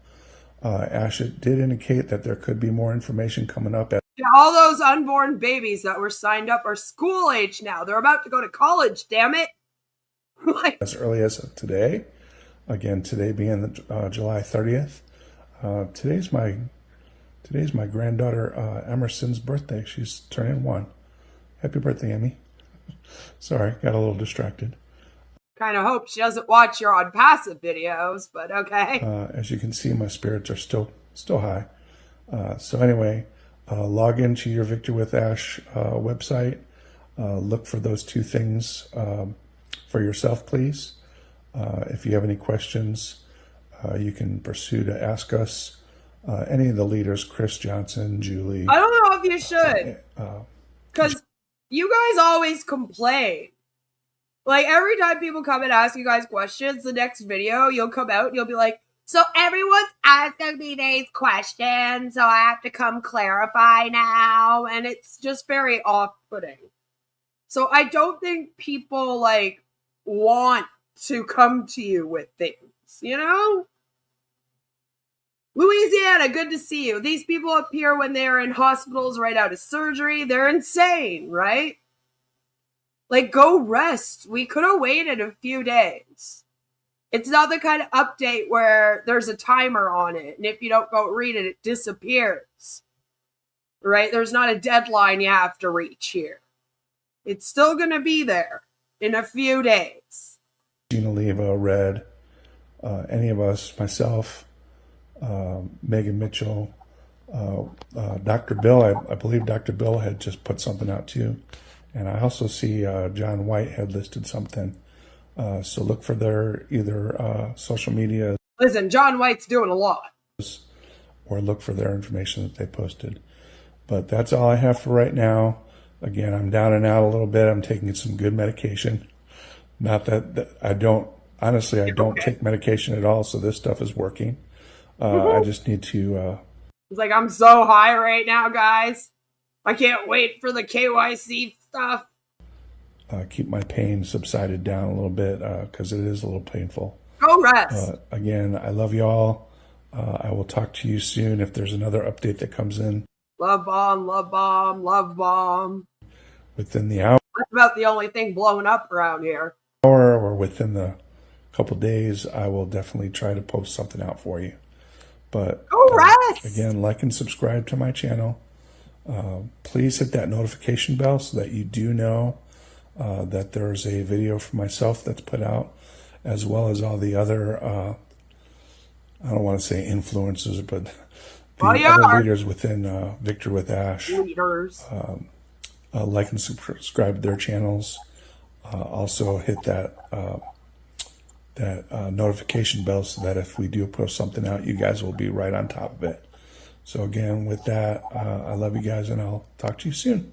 Ash did indicate that there could be more information coming up. All those unborn babies that were signed up are school age now. They're about to go to college, damn it. As early as today. Again, today being July 30th. Today's my granddaughter Emerson's birthday. She's turning 1. Happy birthday, Emmy. Sorry, got a little distracted. Kind of hope she doesn't watch your OnPassive videos, but okay. As you can see, my spirits are still high. So anyway, log into your Victory with Ash website. Look for those 2 things for yourself, please. If you have any questions, you can pursue to ask us. Any of the leaders, Chris Johnson, Julie. I don't know if you should. Because you guys always complain. Like, every time people come and ask you guys questions, the next video, you'll come out and you'll be like, so everyone's asking me these questions, so I have to come clarify now. And it's just very off-putting. So I don't think people, like, want to come to you with things, you know? Louisiana, good to see you. These people appear when they're in hospitals right out of surgery. They're insane, right? Like, go rest. We could have waited a few days. It's not the kind of update where there's a timer on it, and if you don't go read it, it disappears. Right? There's not a deadline you have to reach here. It's still going to be there in a few days. Leva, Red, any of us, myself, Megan Mitchell, Dr. Bill, I believe Dr. Bill had just put something out too. And I also see John White had listed something. So look for their either social media. Listen, John White's doing a lot. Or look for their information that they posted. But that's all I have for right now. Again, I'm down and out a little bit. I'm taking some good medication. Not that I don't, honestly, I don't take medication at all. So this stuff is working. I just need to. It's like, I'm so high right now, guys. I can't wait for the KYC stuff. Keep my pain subsided down a little bit because it is a little painful. Go rest. Again, I love you all. I will talk to you soon if there's another update that comes in. Love bomb, love bomb, love bomb. Within the hour. That's about the only thing blowing up around here. Or within the couple days, I will definitely try to post something out for you. But go rest. Again, like and subscribe to my channel. Please hit that notification bell so that you do know that there's a video for myself that's put out, as well as all the other, I don't want to say influencers, but the other leaders within Victory with Ash. Leaders. Like and subscribe to their channels. Also hit that notification bell so that if we do post something out, you guys will be right on top of it. So again, with that, I love you guys, and I'll talk to you soon.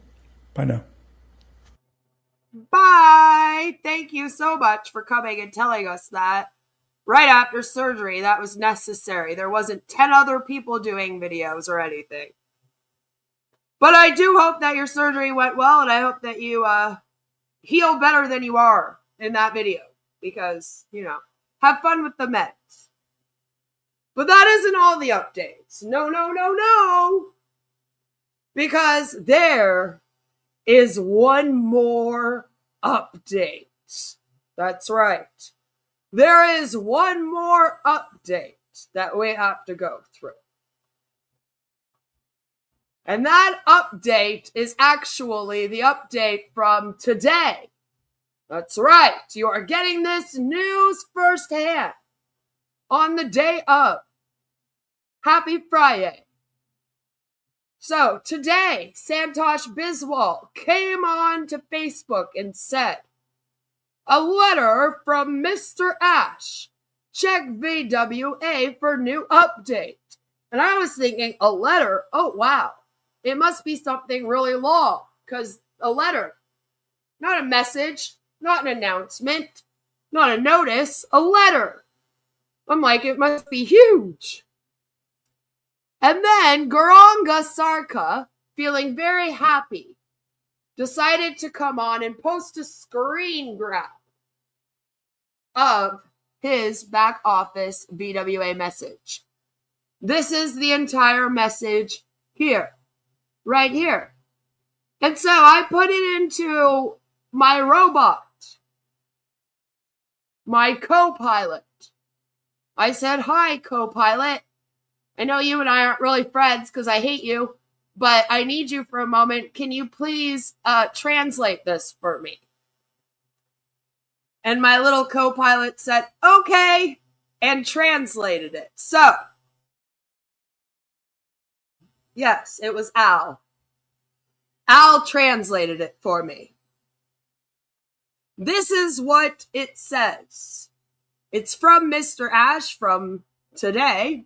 Bye now. Bye. Thank you so much for coming and telling us that right after surgery. That was necessary. There wasn't 10 other people doing videos or anything. But I do hope that your surgery went well, and I hope that you heal better than you are in that video. Because, you know, have fun with the meds. But that isn't all the updates. No, no, no, no. Because there is one more update. That's right. There is one more update that we have to go through. And that update is actually the update from today. That's right. You are getting this news firsthand on the day of. Happy Friday. So today, Santosh Biswal came on to Facebook and said, a letter from Mr. Ash. Check VWA for new update. And I was thinking, a letter? Oh, wow. It must be something really long, because a letter, not a message, not an announcement, not a notice, a letter. I'm like, it must be huge. And then Garanga Sarka, feeling very happy, decided to come on and post a screen grab of his back office VWA message. This is the entire message here, right here. And so I put it into my robot, my co-pilot. I said, hi, co-pilot. I know you and I aren't really friends because I hate you, but I need you for a moment. Can you please translate this for me? And my little co-pilot said, okay, and translated it. So, yes, it was Al. Al translated it for me. This is what it says. It's from Mr. Ash from today.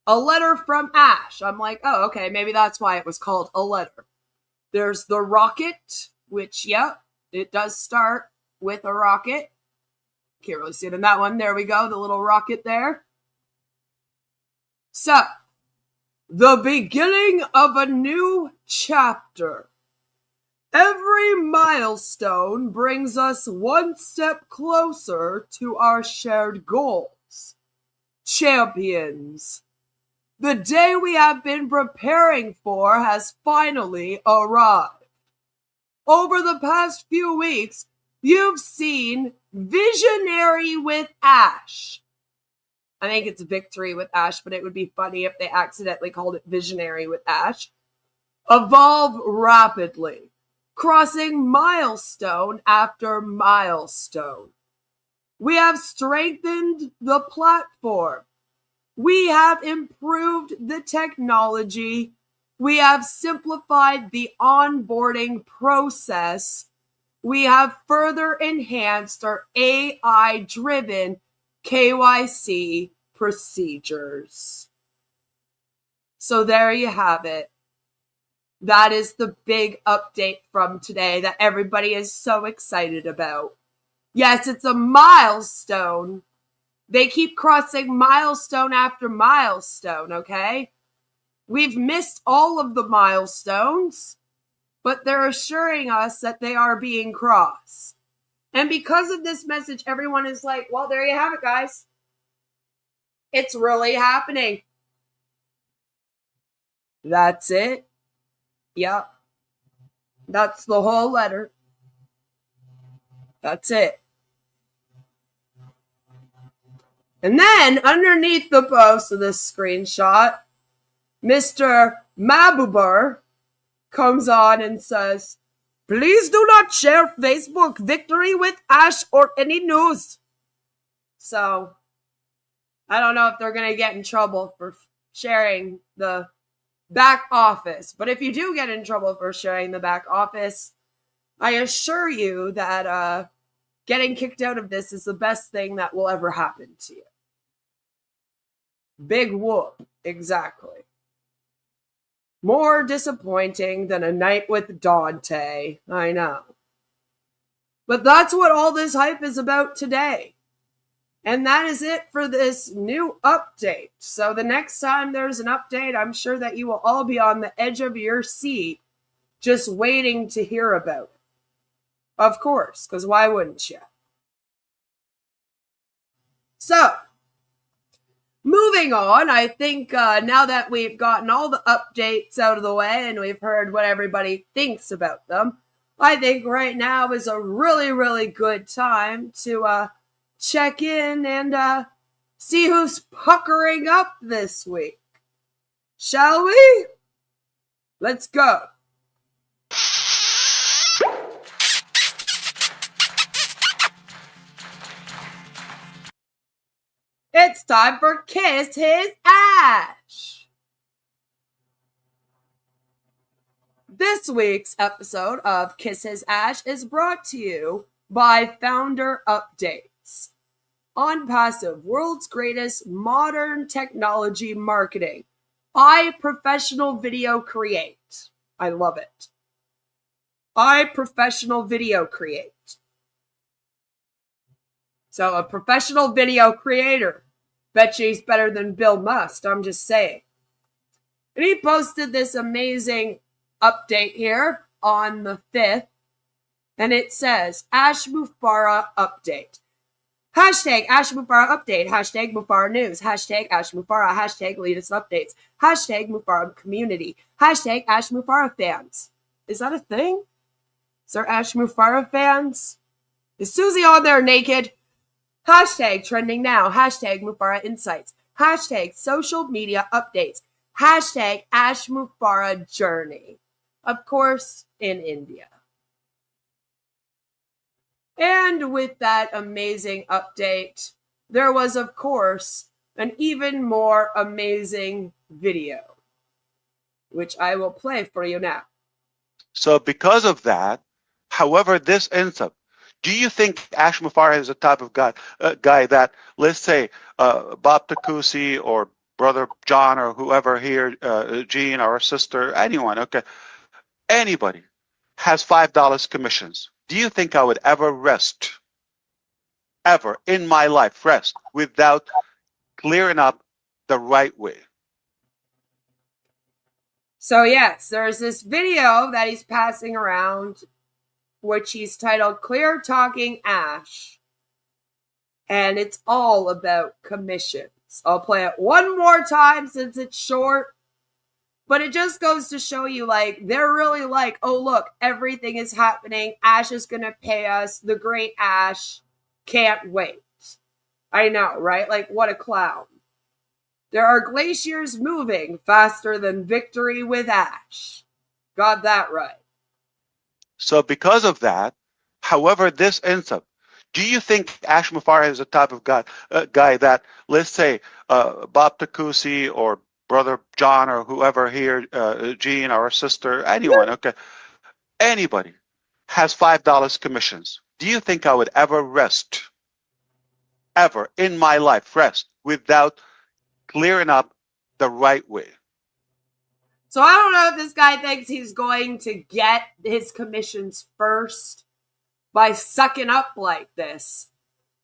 A letter from Ash. I'm like, oh, okay, maybe that's why it was called a letter. There's the rocket, which, yep, it does start with a rocket. Can't really see it in that one. There we go, the little rocket there. So, the beginning of a new chapter. Every milestone brings us one step closer to our shared goals. Champions. The day we have been preparing for has finally arrived. Over the past few weeks, you've seen Visionary with Ash. I think it's Victory with Ash, but it would be funny if they accidentally called it Visionary with Ash. Evolve rapidly, crossing milestone after milestone. We have strengthened the platform. We have improved the technology. We have simplified the onboarding process. We have further enhanced our AI-driven KYC procedures. So there you have it. That is the big update from today that everybody is so excited about. Yes, it's a milestone. They keep crossing milestone after milestone, okay? We've missed all of the milestones, but they're assuring us that they are being crossed. And because of this message, everyone is like, well, there you have it, guys. It's really happening. That's it. Yep. That's the whole letter. That's it. And then underneath the post of this screenshot, Mr. Mabubar comes on and says, please do not share Facebook victory with Ash or any news. So, I don't know if they're going to get in trouble for sharing the back office. But if you do get in trouble for sharing the back office, I assure you that getting kicked out of this is the best thing that will ever happen to you. Big whoop. Exactly. More disappointing than a night with Dante. I know. But that's what all this hype is about today. And that is it for this new update. So the next time there's an update, I'm sure that you will all be on the edge of your seat just waiting to hear about it. Of course, because why wouldn't you? So, moving on, I think now that we've gotten all the updates out of the way and we've heard what everybody thinks about them, I think right now is a really, really good time to check in and see who's puckering up this week. Shall we? Let's go. It's time for Kiss His Ash. This week's episode of Kiss His Ash is brought to you by Founder Updates. OnPassive, world's greatest modern technology marketing. I professional video create. I love it. I professional video create. So a professional video creator. Bet you he's better than Bill Must. I'm just saying. And he posted this amazing update here on the 5th. And it says, Ash Mufara update. Hashtag Ash Mufara update. Hashtag Mufara news. Hashtag Ash Mufara. Hashtag latest updates. Hashtag Mufara community. Hashtag Ash Mufara fans. Is that a thing? Is there Ash Mufara fans? Is Susie on there naked? Hashtag trending now. Hashtag Mufara insights. Hashtag social media updates. Hashtag Ash Mufara journey. Of course, in India. And with that amazing update, there was, of course, an even more amazing video, which I will play for you now. So because of that, however this ends up, do you think Ash Mufara is the type of guy that, let's say, Bob Takusi or Brother John or whoever here, Jean or a sister, anyone, okay, anybody has $5 commissions? Do you think I would ever rest, ever in my life, rest without clearing up the right way? So yes, there's this video that he's passing around, which he's titled Clear Talking Ash. And it's all about commissions. I'll play it one more time since it's short. But it just goes to show you, like, they're really like, oh, look, everything is happening. Ash is going to pay us. The great Ash can't wait. I know, right? Like, what a clown. There are glaciers moving faster than victory with Ash. Got that right. So because of that, however this ends up, Do you think Ash Mufareh is the type of guy that, let's say, Bob Takusi or Brother John or whoever here, Jean or sister, anyone, okay, anybody has $5 commissions? Do you think I would ever rest, ever in my life, rest without clearing up the right way? So I don't know if this guy thinks he's going to get his commissions first by sucking up like this.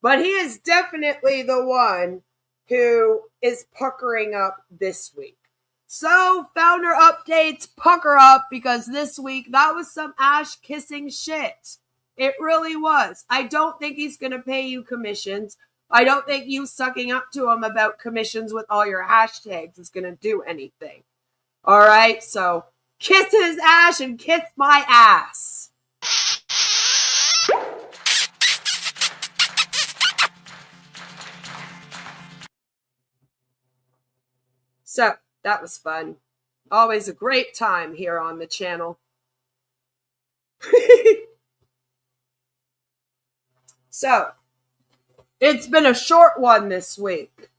But he is definitely the one who is puckering up this week. So, founder updates, pucker up, because this week that was some Ash kissing shit. It really was. I don't think he's going to pay you commissions. I don't think you sucking up to him about commissions with all your hashtags is going to do anything. All right, so kiss his Ash and kiss my ass. So, that was fun. Always a great time here on the channel. So, it's been a short one this week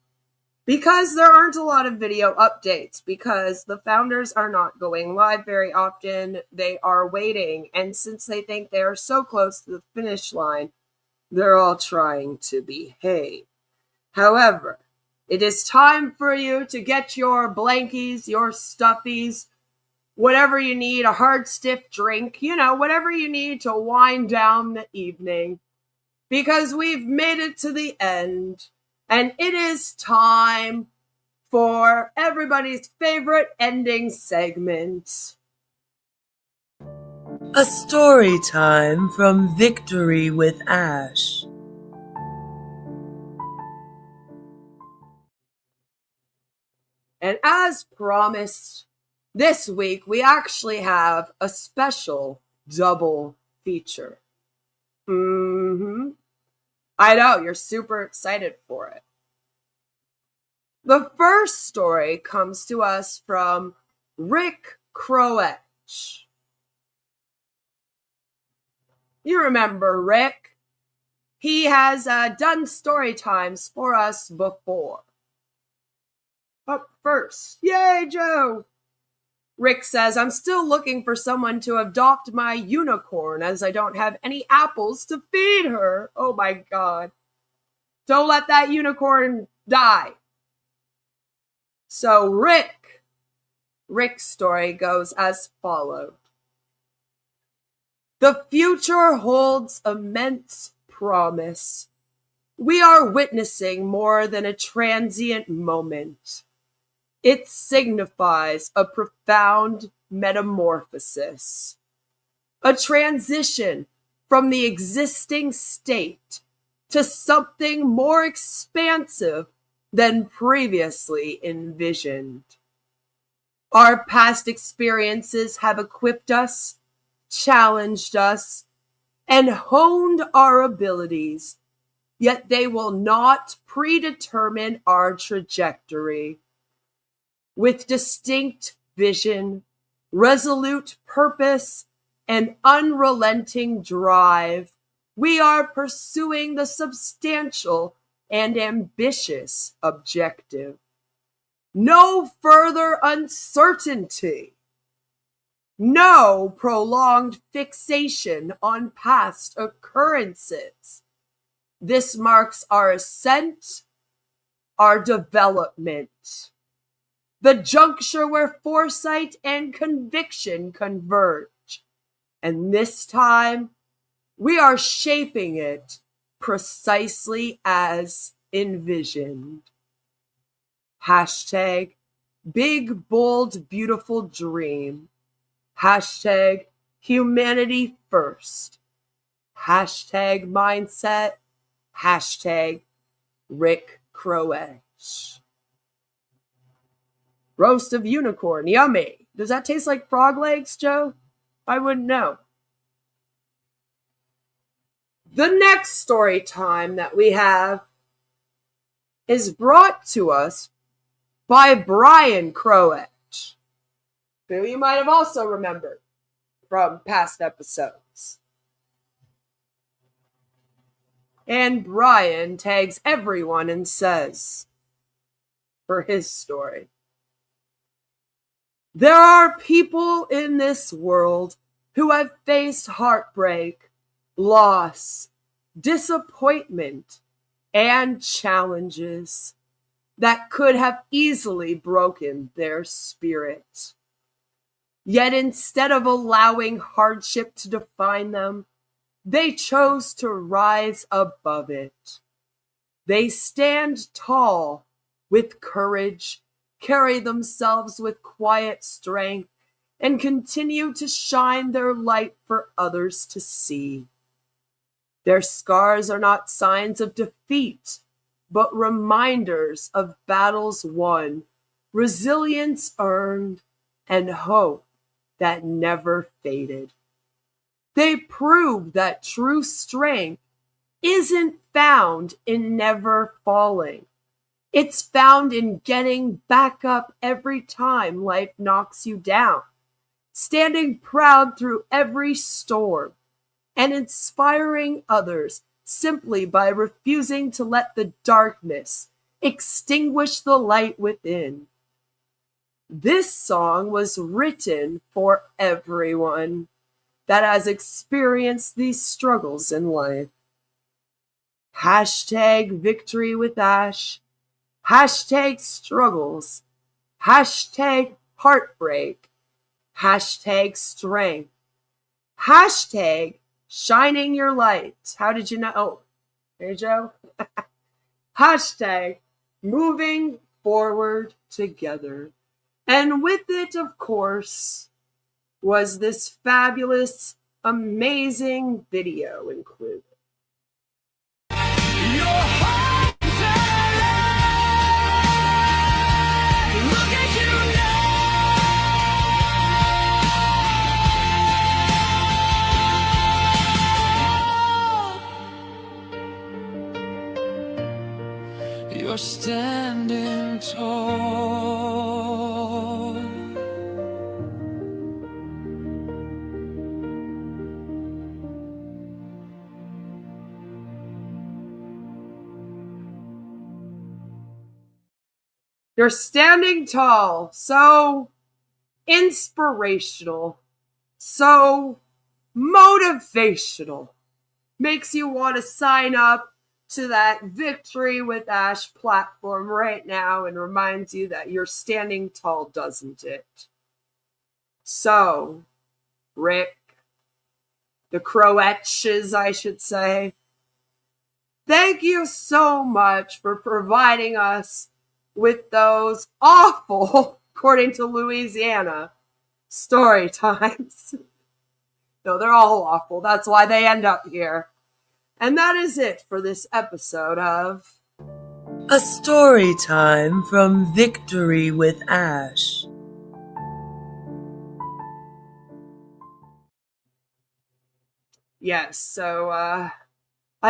because there aren't a lot of video updates, because the founders are not going live very often. They are waiting, and since they think they are so close to the finish line, they're all trying to behave. However, it is time for you to get your blankies, your stuffies, whatever you need, a hard, stiff drink, whatever you need to wind down the evening, because we've made it to the end, and it is time for everybody's favorite ending segment. A story time from Victory with Ash. And as promised, this week we actually have a special double feature. I know, you're super excited for it. The first story comes to us from Rick Croetch. You remember Rick? He has done story times for us before. Up first, yay, Joe! Rick says, I'm still looking for someone to adopt my unicorn as I don't have any apples to feed her. Oh my God. Don't let that unicorn die. So Rick's story goes as follows. The future holds immense promise. We are witnessing more than a transient moment. It signifies a profound metamorphosis, a transition from the existing state to something more expansive than previously envisioned. Our past experiences have equipped us, challenged us, and honed our abilities, yet they will not predetermine our trajectory. With distinct vision, resolute purpose, and unrelenting drive, we are pursuing the substantial and ambitious objective. No further uncertainty. No prolonged fixation on past occurrences. This marks our ascent, our development. The juncture where foresight and conviction converge. And this time, we are shaping it precisely as envisioned. Hashtag big, bold, beautiful dream. Hashtag humanity first. Hashtag mindset. Hashtag Rick Croetch. Roast of unicorn, yummy. Does that taste like frog legs, Joe? I wouldn't know. The next story time that we have is brought to us by Brian Croetch, who you might have also remembered from past episodes. And Brian tags everyone and says, for his story, there are people in this world who have faced heartbreak, loss, disappointment, and challenges that could have easily broken their spirit. Yet instead of allowing hardship to define them, they chose to rise above it. They stand tall with courage, carry themselves with quiet strength, and continue to shine their light for others to see. Their scars are not signs of defeat, but reminders of battles won, resilience earned, and hope that never faded. They prove that true strength isn't found in never falling. It's found in getting back up every time life knocks you down, standing proud through every storm, and inspiring others simply by refusing to let the darkness extinguish the light within. This song was written for everyone that has experienced these struggles in life. Hashtag victory with Ash. Hashtag struggles. Hashtag heartbreak. Hashtag strength. Hashtag shining your light. How did you know? Oh, there you go. Hashtag moving forward together. And with it, of course, was this fabulous, amazing video included. You're standing tall. You're standing tall, so inspirational, so motivational. Makes you want to sign up to that Victory with Ash platform right now and reminds you that you're standing tall, doesn't it? So, Rick, the Croetches, I should say, thank you so much for providing us with those awful, according to Louisiana, story times. No, they're all awful. That's why they end up here. And that is it for this episode of A Story Time from Victory with Ash. Yes, so I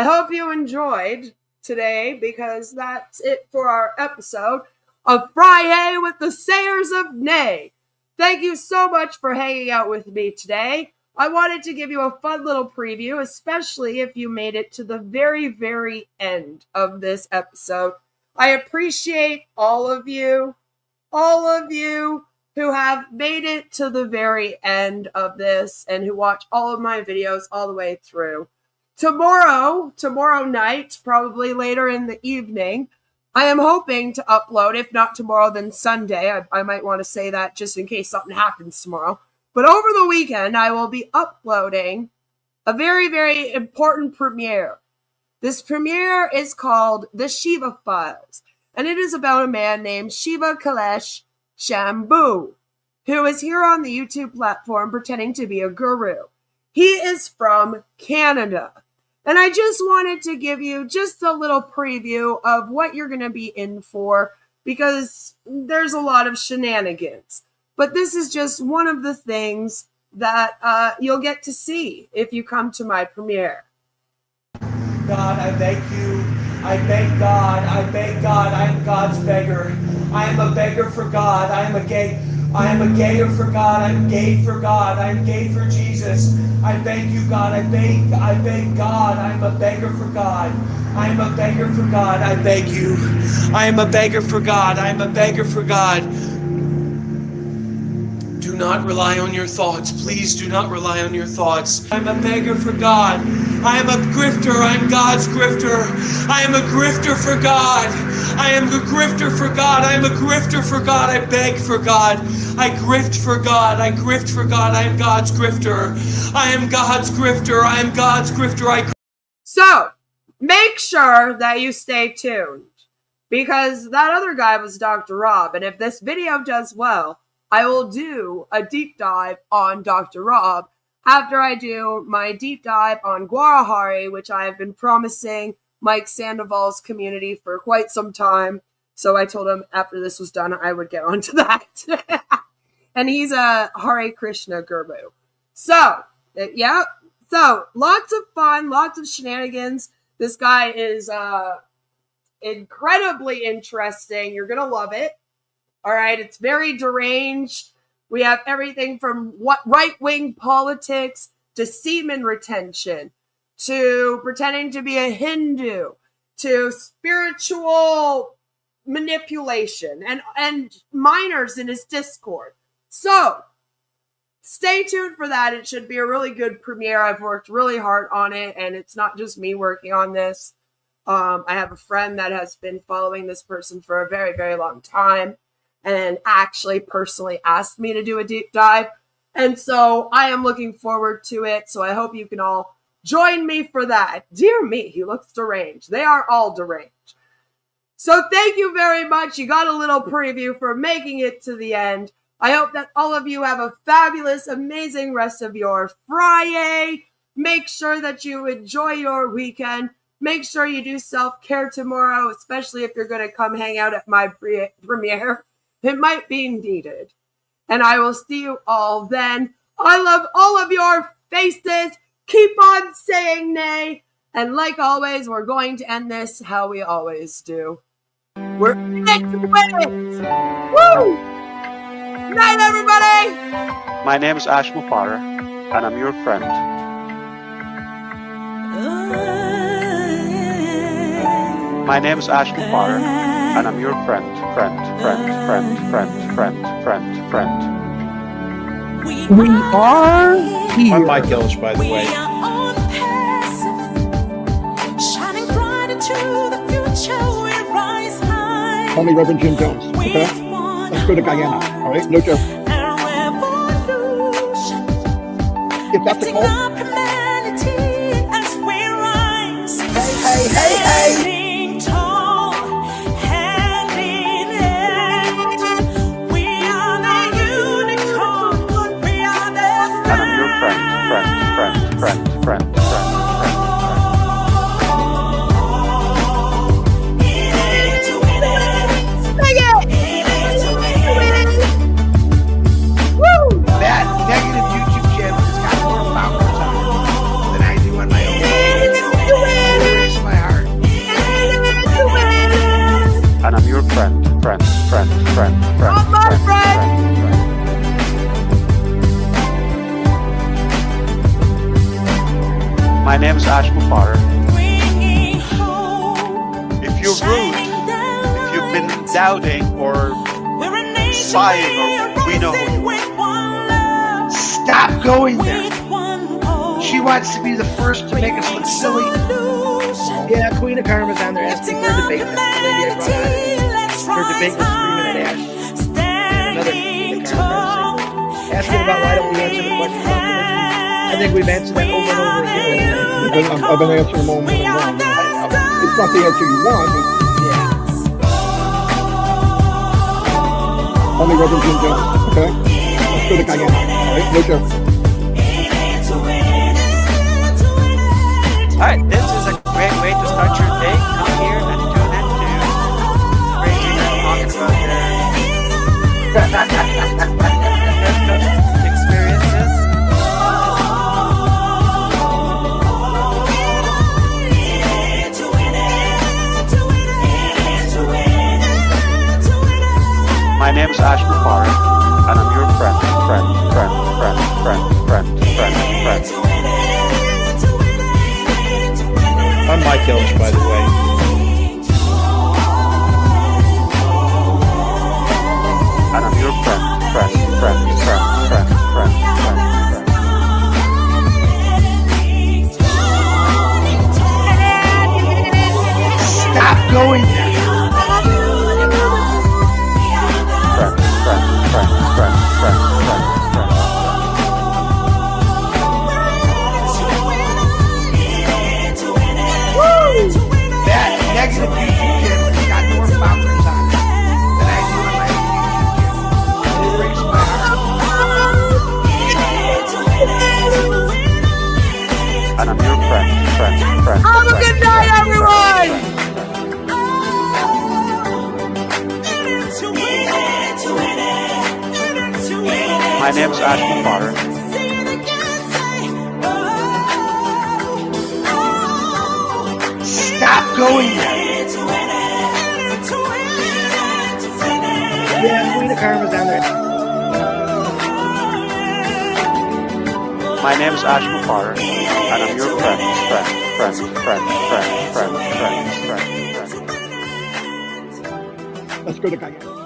hope you enjoyed today, because that's it for our episode of FriYAY with the Sayers of Nay. Thank you so much for hanging out with me today. I wanted to give you a fun little preview, especially if you made it to the very, very end of this episode. I appreciate all of you who have made it to the very end of this and who watch all of my videos all the way through. Tomorrow night, probably later in the evening, I am hoping to upload, if not tomorrow, then Sunday. I might want to say that just in case something happens tomorrow. But over the weekend, I will be uploading a very, very important premiere. This premiere is called The Shiva Files, and it is about a man named Shiva Kailash Shambhu, who is here on the YouTube platform pretending to be a guru. He is from Canada. And I just wanted to give you just a little preview of what you're going to be in for, because there's a lot of shenanigans. But this is just one of the things that you'll get to see if you come to my premiere. God, I beg you. I beg God. I beg God. I am God's beggar. I am a beggar for God. I am a gay. I am a gayer for God. I'm gay for God. I'm gay for Jesus. I beg you, God. I beg God. I'm a beggar for God. I am a beggar for God. I beg you. I am a beggar for God. I am a beggar for God. Do not rely on your thoughts. Please do not rely on your thoughts. I'm a beggar for God. I am a grifter. I'm God's grifter. I am a grifter for God. I am a grifter for God. I am a grifter for God. I beg for God. I grift for God. I grift for God. I am God's grifter. I am God's grifter. I am God's grifter. So, make sure that you stay tuned, because that other guy was Dr. Rob, and if this video does well, I will do a deep dive on Dr. Rob after I do my deep dive on Guarahari, which I have been promising Mike Sandoval's community for quite some time. So I told him after this was done, I would get onto that. And he's a Hare Krishna guru. So, yeah. So, lots of fun, lots of shenanigans. This guy is incredibly interesting. You're going to love it. All right, it's very deranged. We have everything from right-wing politics to semen retention to pretending to be a Hindu to spiritual manipulation and minors in his Discord. So, stay tuned for that. It should be a really good premiere. I've worked really hard on it, and it's not just me working on this. I have a friend that has been following this person for a very, very long time and actually personally asked me to do a deep dive. And so I am looking forward to it. So I hope you can all join me for that. Dear me, he looks deranged. They are all deranged. So thank you very much. You got a little preview for making it to the end. I hope that all of you have a fabulous, amazing rest of your FriYAY. Make sure that you enjoy your weekend. Make sure you do self-care tomorrow, especially if you're going to come hang out at my premiere. It might be needed. And I will see you all then. I love all of your faces. Keep on saying nay. And like always, we're going to end this how we always do. We're in it to win it. Woo! Night, everybody! My name is Ash Mufara, and I'm your friend. My name is Ash Mufara, and I'm your friend. We are here. I'm Mike Ellis, by the way. Shining bright into the future, we rise high. Call me Reverend Jim Jones, okay? Let's go to Guyana, all right? No joke. If that's a call. Hey. Friend. That negative YouTube channel has got more followers on it than I do on my own. It breaks my heart. And I'm your friend. I'm my friend. My name is Ash Mufara. If you're rude, if you've been doubting or sighing or we know who you are. Stop going there. She wants to be the first to make us look silly. Yeah, Queen of Karma's on there asking for a debate. That's the lady I brought on. Her debate was 3 minute Ash. Another Queen of Karma asking about why don't we answer the question about religion. I think we've answered that over and over again. I've been answering them over and over. It's not the answer you want, but call me Reverend Jim Jones, okay? Let's go to Guyana, all right? No joke. Alright, this is a great way to start your day. Come here and tune in to Crazy Man talking about their experiences. My name is Ash Mufara, and I'm skills, by the way. And I'm your friend. Stop going there. That negative YouTube channel has got more followers on it than I do on my own YouTube channel. And it breaks my heart. And I'm your friend. Have a good night, everyone! My name's Ashton Potter. Stop going there. Yeah, Queen of Karma's down there. My name's Ashton Potter, and I'm your friend. Let's go to Kaya.